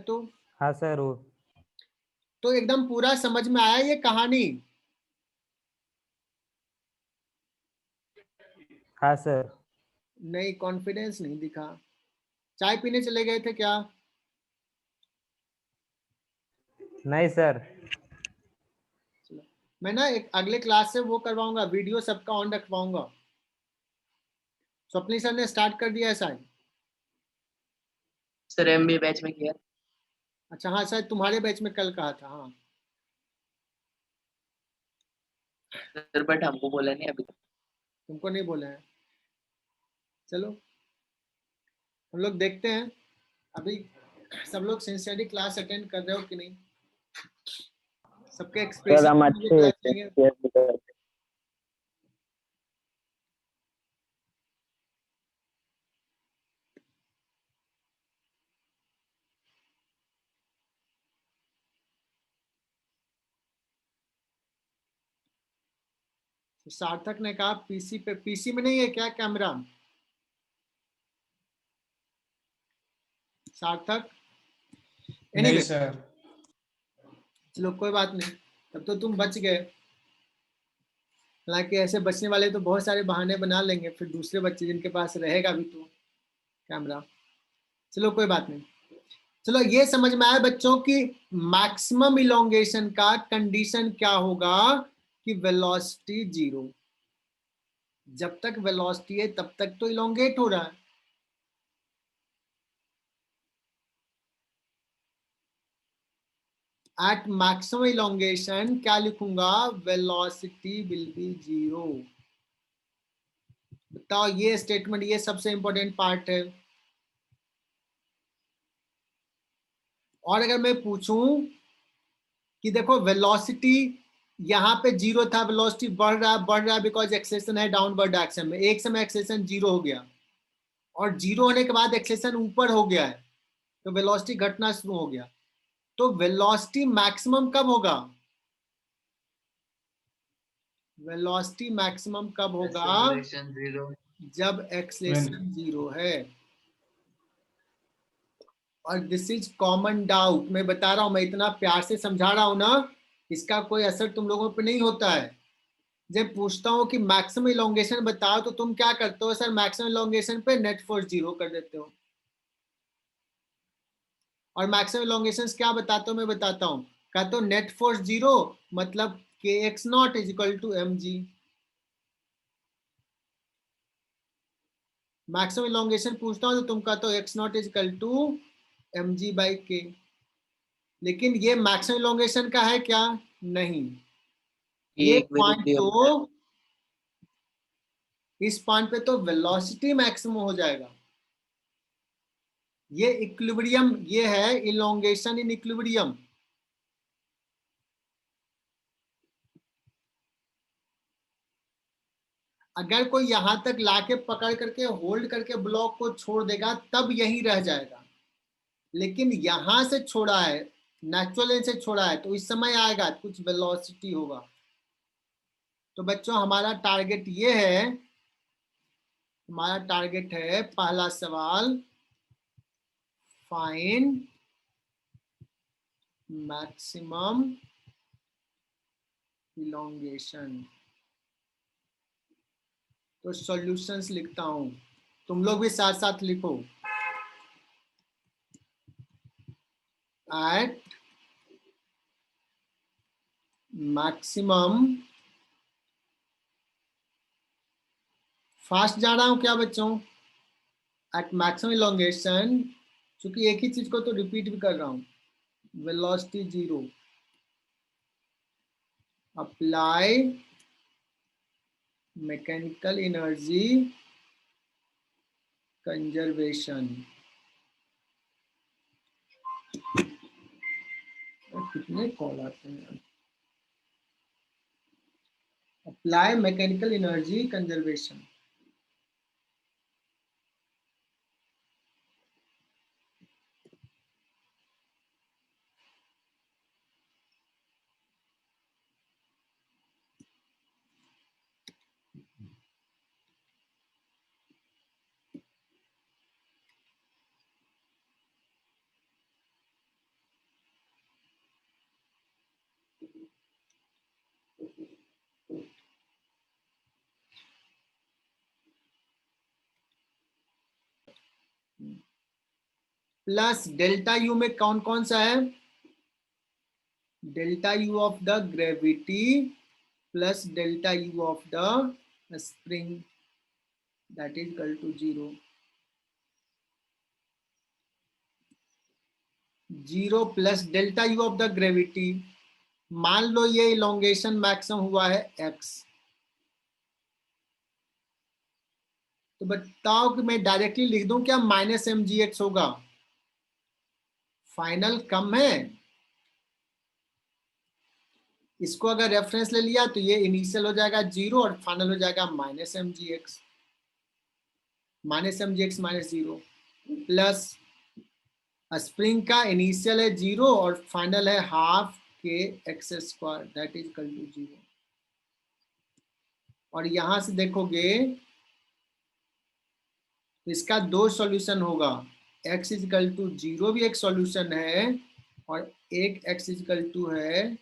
हाँ सर, वो तो एकदम पूरा समझ में आया ये कहानी? हाँ सर। नहीं, कॉन्फिडेंस नहीं दिखा। चाय पीने चले गए थे क्या? नहीं सर। मैं ना एक अगले क्लास से वो करवाऊंगा, वीडियो सबका ऑन रखवाऊंगा। स्वप्नी सर ने स्टार्ट कर दिया है शायद। सर एमबीए बैच में किया अच्छा हाँ, शायद तुम्हारे बैच में कल कहा था। हाँ सर, बट हमको बोला नहीं अभी तक। तुमको नहीं बोले हैं। चलो हम लोग देखते हैं अभी सब लोग सिंसियरली क्लास अटेंड कर रहे हो कि नहीं, सबके सर हम एक्सप्रेशन अच्छे सार्थक ने कहा पीसी पे, पीसी में नहीं है क्या कैमरा सार्थक? नहीं एनीवे सर। चलो कोई बात नहीं, तब तो तुम बच गए। हालांकि ऐसे बचने वाले तो बहुत सारे बहाने बना लेंगे, फिर दूसरे बच्चे जिनके पास रहेगा भी तो कैमरा। चलो कोई बात नहीं। चलो ये समझ में आया बच्चों की मैक्सिमम इलोंगेशन का कंडीशन क्या होगा, कि वेलोसिटी 0। जब तक वेलोसिटी है तब तक तो इलोंगेट हो रहा है। एट मैक्सिमम इलोंगेशन क्या लिखूंगा, वेलोसिटी विल बी 0। बताओ ये स्टेटमेंट, ये सबसे इंपॉर्टेंट पार्ट है। और अगर मैं पूछूं कि देखो वेलोसिटी यहाँ पे 0 था, वेलोसिटी बढ़ रहा है बिकॉज एक्सेलेरेशन है डाउनवर्ड डायरेक्शन में, एक समय एक्सेलेरेशन 0 हो गया और 0 होने के बाद एक्सेलेरेशन ऊपर हो गया है, तो वेलोसिटी घटना शुरू हो गया। तो वेलोसिटी मैक्सिमम कब होगा, वेलोसिटी मैक्सिमम कब होगा, Acceleration 0. जब एक्सेलेरेशन 0 है। और दिस इज कॉमन डाउट, मैं बता रहा हूं, मैं इतना प्यार से समझा रहा हूं ना, इसका कोई असर तुम लोगों पे नहीं होता है। जब पूछता हूं कि मैक्सिमम इलोंगेशन बताओ तो तुम क्या करते हो, सर मैक्सिमम इलोंगेशन पे नेट फोर्स 0 कर देते हो। और मैक्सिमम इलोंगेशन क्या बताते हो, मैं बताता हूँ, कहते हो नेट फोर्स 0 मतलब के X naught is equal to M G. Maximum elongation पूछता हूँ तो तुम कहते हो X naught is equal to M G by K. लेकिन ये मैक्सिमम इलोंगेशन का है क्या, नहीं। ये एक पॉइंट विरुद्ध तो, इस पॉइंट पे तो वेलोसिटी मैक्सिमम हो जाएगा। ये इक्विलिब्रियम, ये है इलोंगेशन इन इक्विलिब्रियम। अगर कोई यहां तक लाके पकड़ करके होल्ड करके ब्लॉक को छोड़ देगा तब यही रह जाएगा, लेकिन यहां से छोड़ा है, नेचुरल लेन से छोड़ा है, तो इस समय आएगा कुछ वेलोसिटी होगा। तो बच्चों हमारा टारगेट ये है, हमारा टारगेट है पहला सवाल, फाइंड मैक्सिमम इलोंगेशन। तो सॉल्यूशंस लिखता हूं, तुम लोग भी साथ साथ लिखो। एट मैक्सिमम, फास्ट जा रहा हूं क्या बच्चों, एट मैक्सिमम इलोंगेशन, क्योंकि एक ही चीज को तो रिपीट भी कर रहा हूं, velocity 0, apply mechanical energy conservation. कितने कॉल आते हैं, apply mechanical energy conservation. Plus delta U में कौन कौन सा है, delta U of the gravity plus delta U of the spring, that is equal to 0। 0 plus delta U of the gravity, मान लो ये इलोंगेशन मैक्सिमम हुआ है x, तो बताओ कि मैं डायरेक्टली लिख दूं क्या, माइनस एम जी एक्स होगा, फाइनल कम है। इसको अगर रेफरेंस ले लिया तो ये इनिशियल हो जाएगा 0 और फाइनल हो जाएगा minus M G X, minus M G X minus 0, plus spring का इनिशियल है 0 और फाइनल है half K X square, that is equal to 0। और यहां से देखोगे इसका दो सॉल्यूशन होगा, x इजिकल टू 0 भी एक सॉल्यूशन है और एक x इजिकल टू है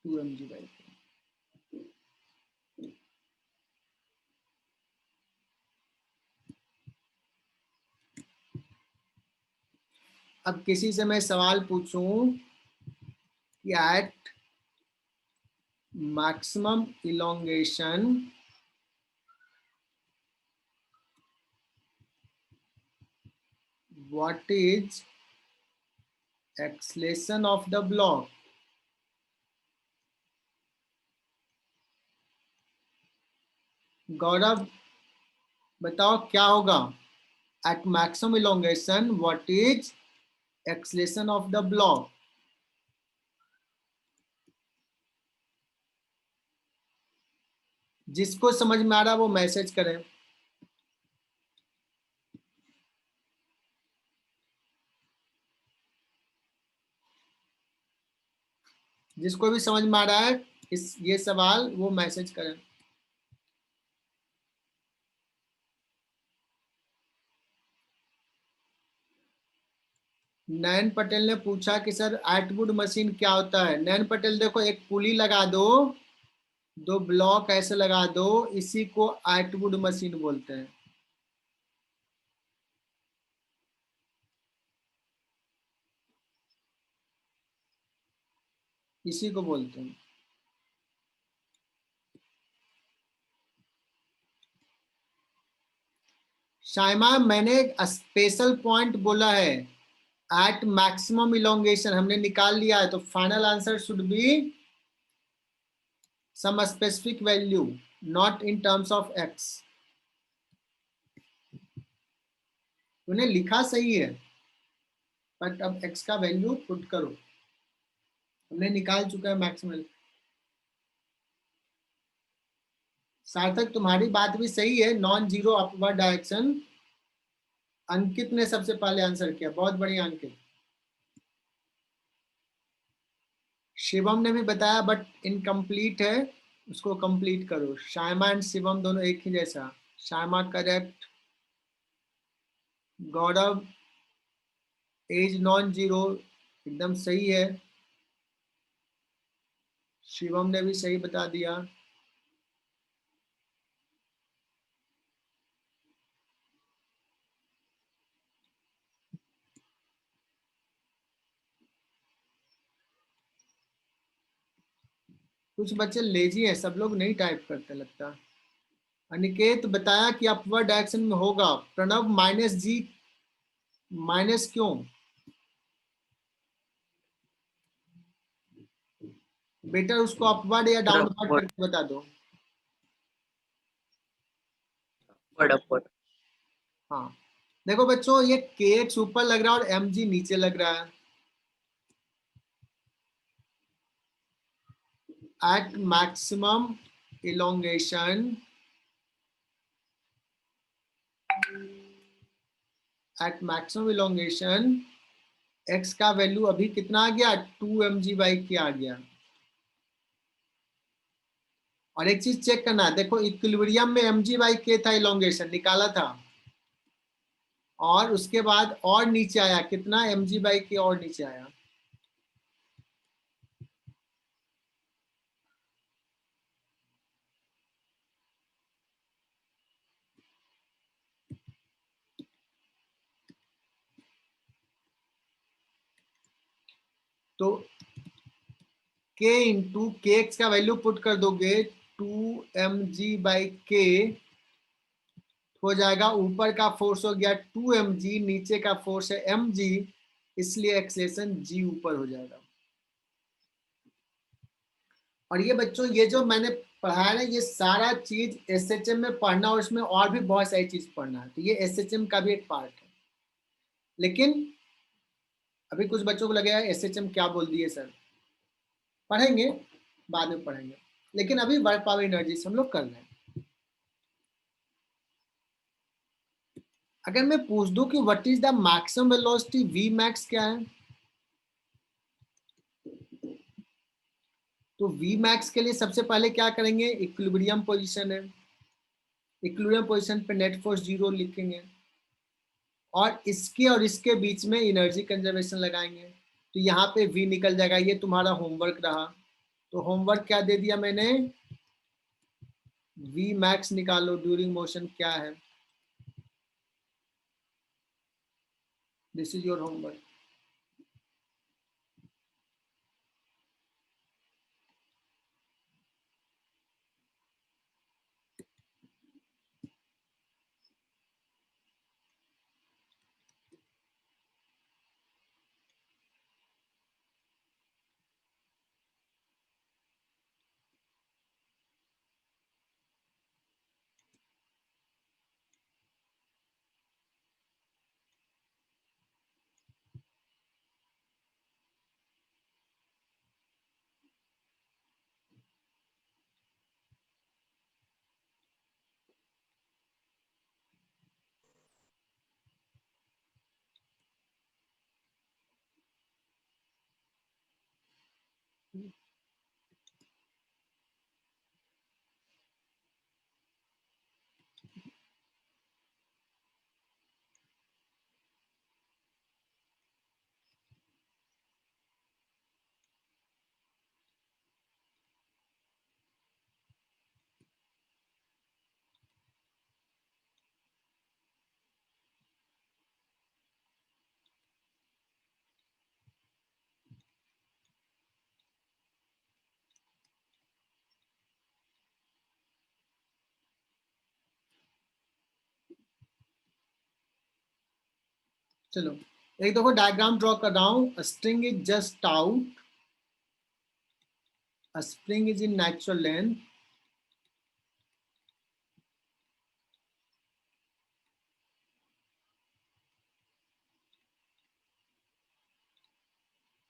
2mg/k। अब किसी से मैं सवाल पूछूं कि at maximum elongation what is acceleration of the block. Gaurav बताओ क्या होगा? At maximum elongation what is acceleration of the block? जिसको समझ में आ रहा वो मैसेज करें। जिसको भी समझ में आ रहा है ये सवाल वो मैसेज करें। नयन पटेल ने पूछा कि सर एटवुड मशीन क्या होता है। नयन पटेल देखो, एक पुली लगा दो, दो ब्लॉक ऐसे लगा दो, इसी को एटवुड मशीन बोलते हैं। इसी को बोलते हैं। शाइमा, मैंने स्पेशल पॉइंट बोला है एट मैक्सिमम इलोंगेशन, हमने निकाल लिया है, तो final answer should be some specific value, not in terms of X. तूने लिखा सही है, बट अब एक्स का वैल्यू पुट करो, हमने निकाल चुका है मैक्सिमम। सार्थक तुम्हारी बात भी सही है, नॉन जीरो अपवर्ड डायरेक्शन। अंकित ने सबसे पहले आंसर किया, बहुत बढ़िया अंकित। शिवम ने भी बताया बट इनकम्प्लीट है, उसको कंप्लीट करो। शायमा एंड शिवम दोनों एक ही जैसा। शायमा करेक्ट। गौरव एज नॉन जीरो एकदम सही है। शिवम ने भी सही बता दिया। कुछ बच्चे लेजी हैं, सब लोग नहीं टाइप करते लगता। अनिकेत बताया कि अपवर्ड डायरेक्शन में होगा। प्रणव माइनस जी, माइनस क्यों? बेटर उसको अपवर्ड या डाउनवर्ड करके बता दो। अपवर्ड। हाँ देखो बच्चों, ये kx ऊपर लग रहा है और mg नीचे लग रहा है। At maximum elongation, at maximum elongation x का वैल्यू अभी कितना आ गया? 2mg/k आ गया। और एक चीज चेक करना है, देखो इक्विलिब्रियम में mg/k था, इलोंगेशन निकाला था, और उसके बाद और नीचे आया कितना? mg/k और नीचे आया। तो k इंटू के एक्स का वैल्यू पुट कर दोगे 2mg/k हो जाएगा। ऊपर का फोर्स हो गया 2mg, नीचे का फोर्स है mg, इसलिए एक्सेलेरेशन g ऊपर हो जाएगा। और ये बच्चों, ये जो मैंने पढ़ाया ना, ये सारा चीज एसएचएम में पढ़ना, और इसमें और भी बहुत सारी चीज पढ़ना है, तो ये एसएचएम का भी एक पार्ट है। लेकिन अभी कुछ बच्चों को लगेगा एसएचएम क्या बोल दिए सर। पढ़ेंगे, बाद में पढ़ेंगे, लेकिन अभी वर्क पावर एनर्जी से हम लोग कर रहे हैं। अगर मैं पूछ दूं कि what is the maximum velocity, V max क्या है, तो वी मैक्स के लिए सबसे पहले क्या करेंगे? इक्विलिब्रियम पोजीशन है, इक्विलिब्रियम पोजीशन पे नेट फोर्स जीरो लिखेंगे, और इसके बीच में एनर्जी कंजर्वेशन लगाएंगे, तो यहाँ पे वी निकल जाएगा। ये तुम्हारा होमवर्क रहा। तो होमवर्क क्या दे दिया मैंने? वी मैक्स निकालो ड्यूरिंग मोशन क्या है। This is your homework. चलो एक देखो डायग्राम ड्रॉ कर रहा हूं. String is just out. A spring is in natural length.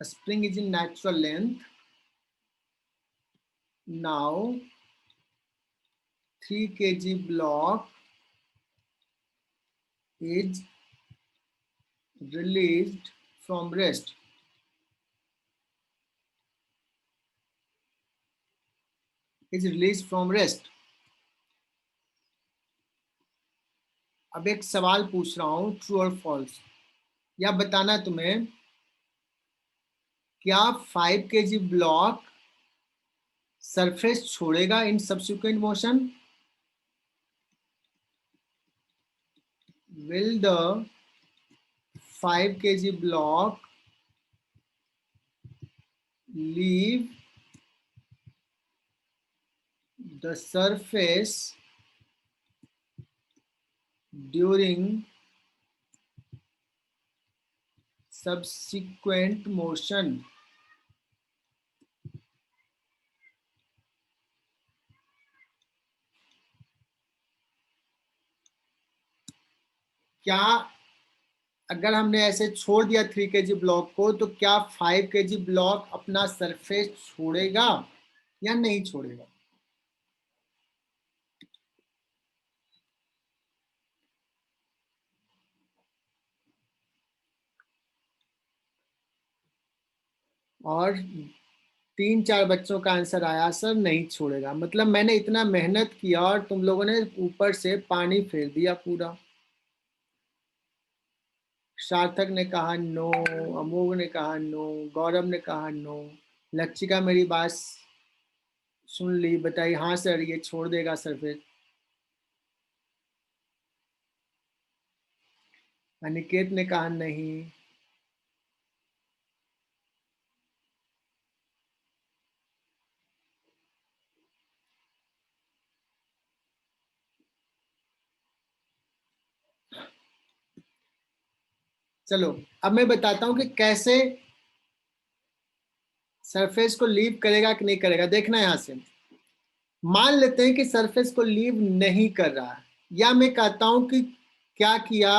A spring is in natural length. Now 3 kg block is released from rest. Is released from rest. अब एक सवाल पूछ रहा हूं, ट्रू और फॉल्स. या बताना तुम्हें, क्या 5 kg ब्लॉक सरफेस छोड़ेगा in subsequent motion? Will the 5 kg block leave the surface during subsequent motion? क्या अगर हमने ऐसे छोड़ दिया 3 kg ब्लॉक को, तो क्या 5 kg ब्लॉक अपना सरफेस छोड़ेगा या नहीं छोड़ेगा? और 3-4 बच्चों का आंसर आया, सर नहीं छोड़ेगा. मतलब मैंने इतना मेहनत किया और तुम लोगों ने ऊपर से पानी फेर दिया पूरा. सार्थक ने कहा नो, अमोघ ने कहा नो, गौरव ने कहा नो, लक्षिका मेरी बात सुन ली, बताई हाँ सर ये छोड़ देगा सरफेस. अनिकेत ने कहा नहीं. चलो अब मैं बताता हूं कि कैसे सरफेस को लीव करेगा कि नहीं करेगा. देखना यहां से, मान लेते हैं कि सरफेस को लीव नहीं कर रहा है, या मैं कहता हूं कि क्या किया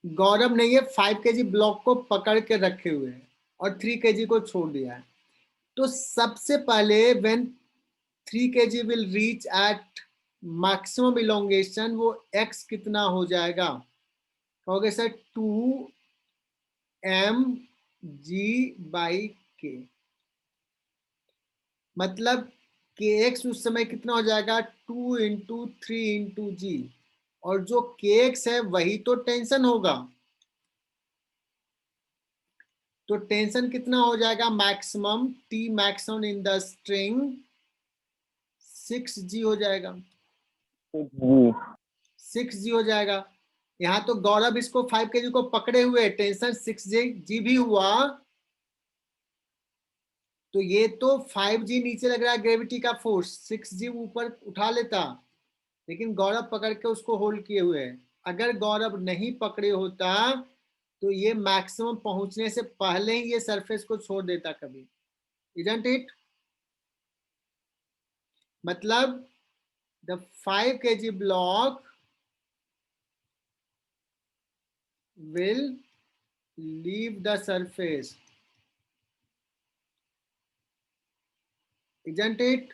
गौरव ने, ये 5 kg ब्लॉक को पकड़ के रखे हुए हैं और 3 kg को छोड़ दिया है. तो सबसे पहले when 3 kg will reach at maximum elongation, वो x कितना हो जाएगा? कहोगे सर 2mg/k. मतलब kx उस समय कितना हो जाएगा? 2 × 3 × g. और जो kx है वही तो टेंशन होगा. तो टेंशन कितना हो जाएगा? Maximum t maximum in the string 6g हो जाएगा. 6g हो जाएगा. यहाँ तो गौरव इसको 5 kg को पकड़े हुए, टेंशन 6g भी हुआ. तो ये तो 5g नीचे लग रहा है, ग्रेविटी का फोर्स 6g ऊपर उठा लेता, लेकिन गौरव पकड़ के उसको होल्ड किए हुए है. अगर गौरव नहीं पकड़े होता तो ये मैक्सिमम पहुंचने से पहले ही ये सरफेस को छोड़ देता कभी. Isn't it? मतलब the 5 kg block will leave the surface. Isn't it?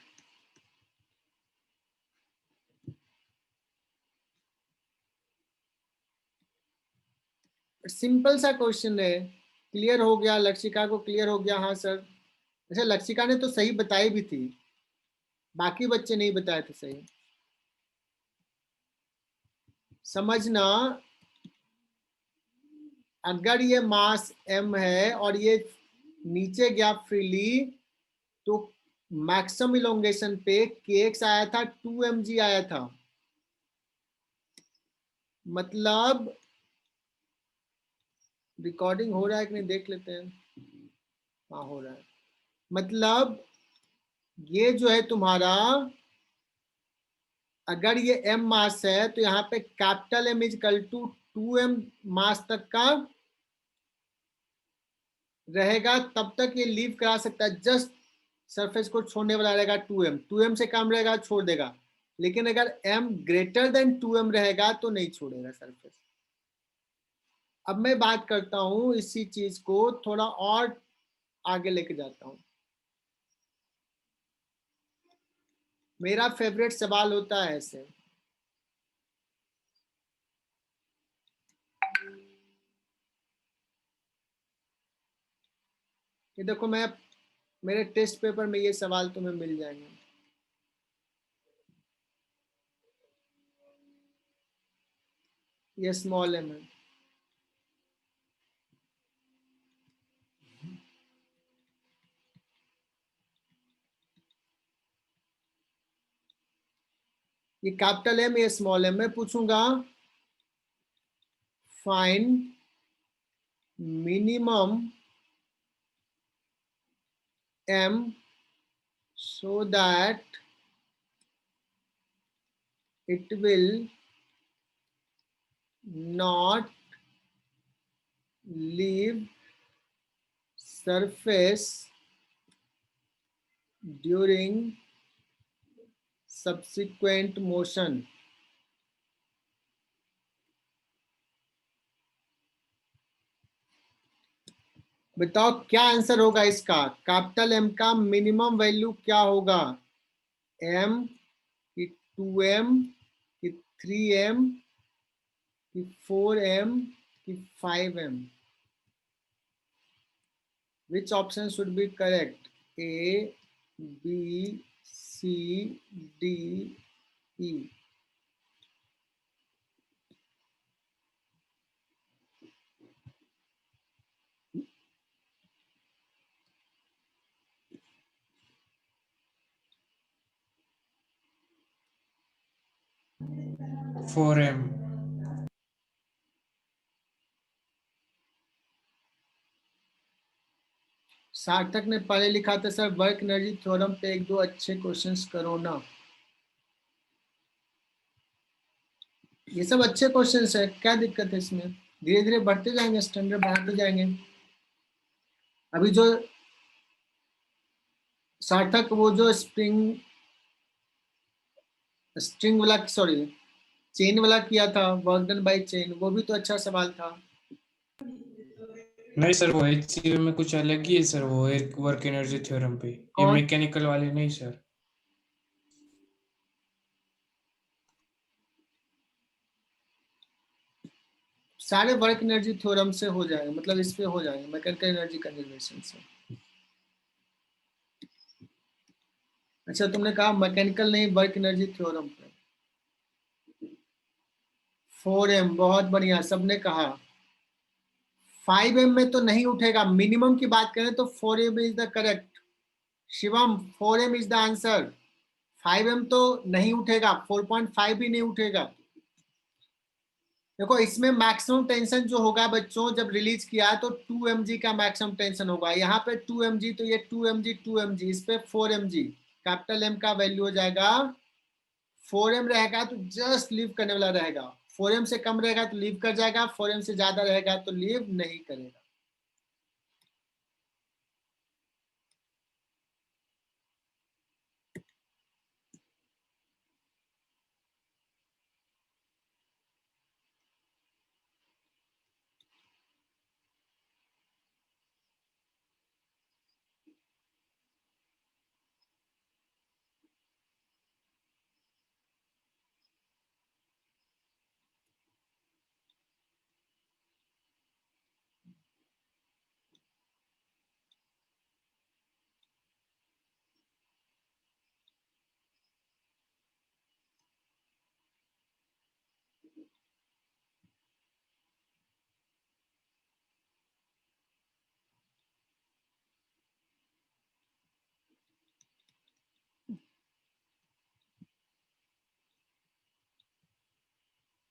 Simple सा क्वेश्चन है. क्लियर हो गया, लक्षिका को क्लियर हो गया? हाँ सर। अच्छा, लक्षिका ने तो सही बताई भी थी, बाकी बच्चे नहीं बताए थे सही। समझना, अगर ये मास m है और ये नीचे गया फ्रीली, तो मैक्सिमम इलोंगेशन पे kx आया था 2mg आया था। मतलब रिकॉर्डिंग हो रहा है कि नहीं देख लेते हैं। हाँ हो रहा है। मतलब ये जो है तुम्हारा, अगर ये m मास है तो यहाँ पे capital M equal to 2m mass तक का रहेगा, तब तक ये लीव करा सकता है। जस्ट सरफेस को छोड़ने वाला रहेगा 2m, 2m से कम रहेगा छोड़ देगा, लेकिन अगर m ग्रेटर देन 2m रहेगा तो नहीं छोड़ेगा सरफेस। अब मैं बात करता हूं, इसी चीज को थोड़ा और आगे लेके जाता हूं। मेरा फेवरेट सवाल होता है ऐसे, ये देखो, मैं मेरे टेस्ट पेपर में ये सवाल तुम्हें मिल जाएंगे। ये स्मॉल m है। ये कैपिटल M, ये स्मॉल m। मैं पूछूंगा find minimum m so that it will not leave surface during subsequent motion। बताओ क्या आंसर होगा इसका? कैपिटल M का मिनिमम वैल्यू क्या होगा? M कि 2m कि 3m कि 4m कि 5m? Which option should be correct? A, B, C, D, E. Four M. Sarthak ने पहले लिखा था सर वर्क एनर्जी थ्योरम पे एक दो अच्छे क्वेश्चंस करो ना। ये सब अच्छे क्वेश्चंस है, क्या दिक्कत है इसमें? धीरे धीरे बढ़ते जाएंगे, स्टैंडर्ड बढ़ाते जाएंगे। अभी जो सार्थक वो जो स्ट्रिंग वाला, सॉरी चेन वाला किया था, वर्क डन बाय चेन, वो भी तो अच्छा सवाल था। नहीं सर, वो HCM में कुछ अलग ही है सर, वो एक वर्क एनर्जी थ्योरम पे, ये कौन? मैकेनिकल वाले नहीं सर। सारे वर्क एनर्जी थ्योरम से हो जाएंगे, मतलब इस पे हो जाएंगे, मैकेनिकल एनर्जी कंजर्वेशन से। अच्छा, तुमने कहा मैकेनिकल नहीं, वर्क एनर्जी थ्योरम पे। 4m, बहुत बढ़िया, सबने कहा। 5m में तो नहीं उठेगा, मिनिमम की बात करें तो 4m is the correct. Shivam, 4m is the answer. 5m तो नहीं उठेगा, 4.5 भी नहीं उठेगा। देखो इसमें मैक्सिमम टेंशन जो होगा बच्चों, जब रिलीज किया तो 2mg का मैक्सिमम टेंशन होगा। यहाँ पे 2mg, तो ये 2mg, इस पे 4mg। कैपिटल M का वैल्यू हो जाएगा 4m रहेगा तो जस्ट लीव करने वाला रहेगा, 4m से कम रहेगा तो लीव कर जाएगा, 4m से ज्यादा रहेगा तो लीव नहीं करेगा।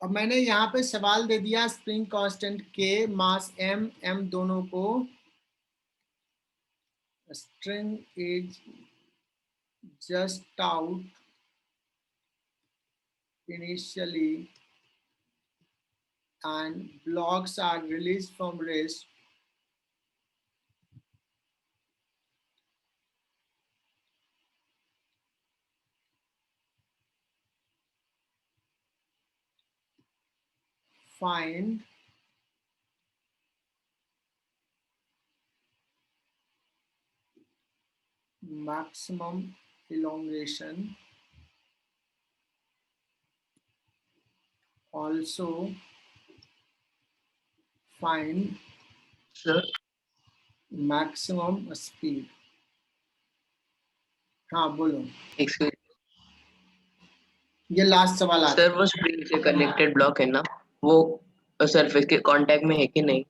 अब मैंने यहाँ पे सवाल दे दिया स्प्रिंग कांस्टेंट के मास m दोनों को, string is just out initially and blocks are released from rest. Find maximum elongation. Also find sir maximum speed. हाँ बोलो, एक्सक्यूज ये लास्ट सवाल आता सर, वो स्प्रिंग से कनेक्टेड ब्लॉक है ना, वो सरफेस के कांटेक्ट में है कि नहीं?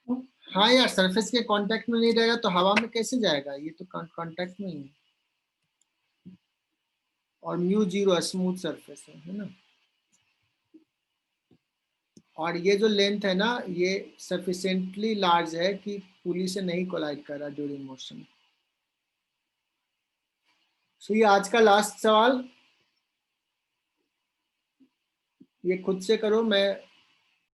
है। हाँ यार, सरफेस के कांटेक्ट में नहीं रहेगा तो हवा में कैसे जाएगा, ये तो कांटेक्ट में ही है। और म्यू 0 स्मूथ सरफेस है ना। और ये जो लेंथ है ना, ये सफिशिएंटली लार्ज है कि पुली से नहीं कोलाइड कर रहा ड्यूरिंग मोशन। सो ये आज का लास्ट सवाल, ये खुद से करो, मैं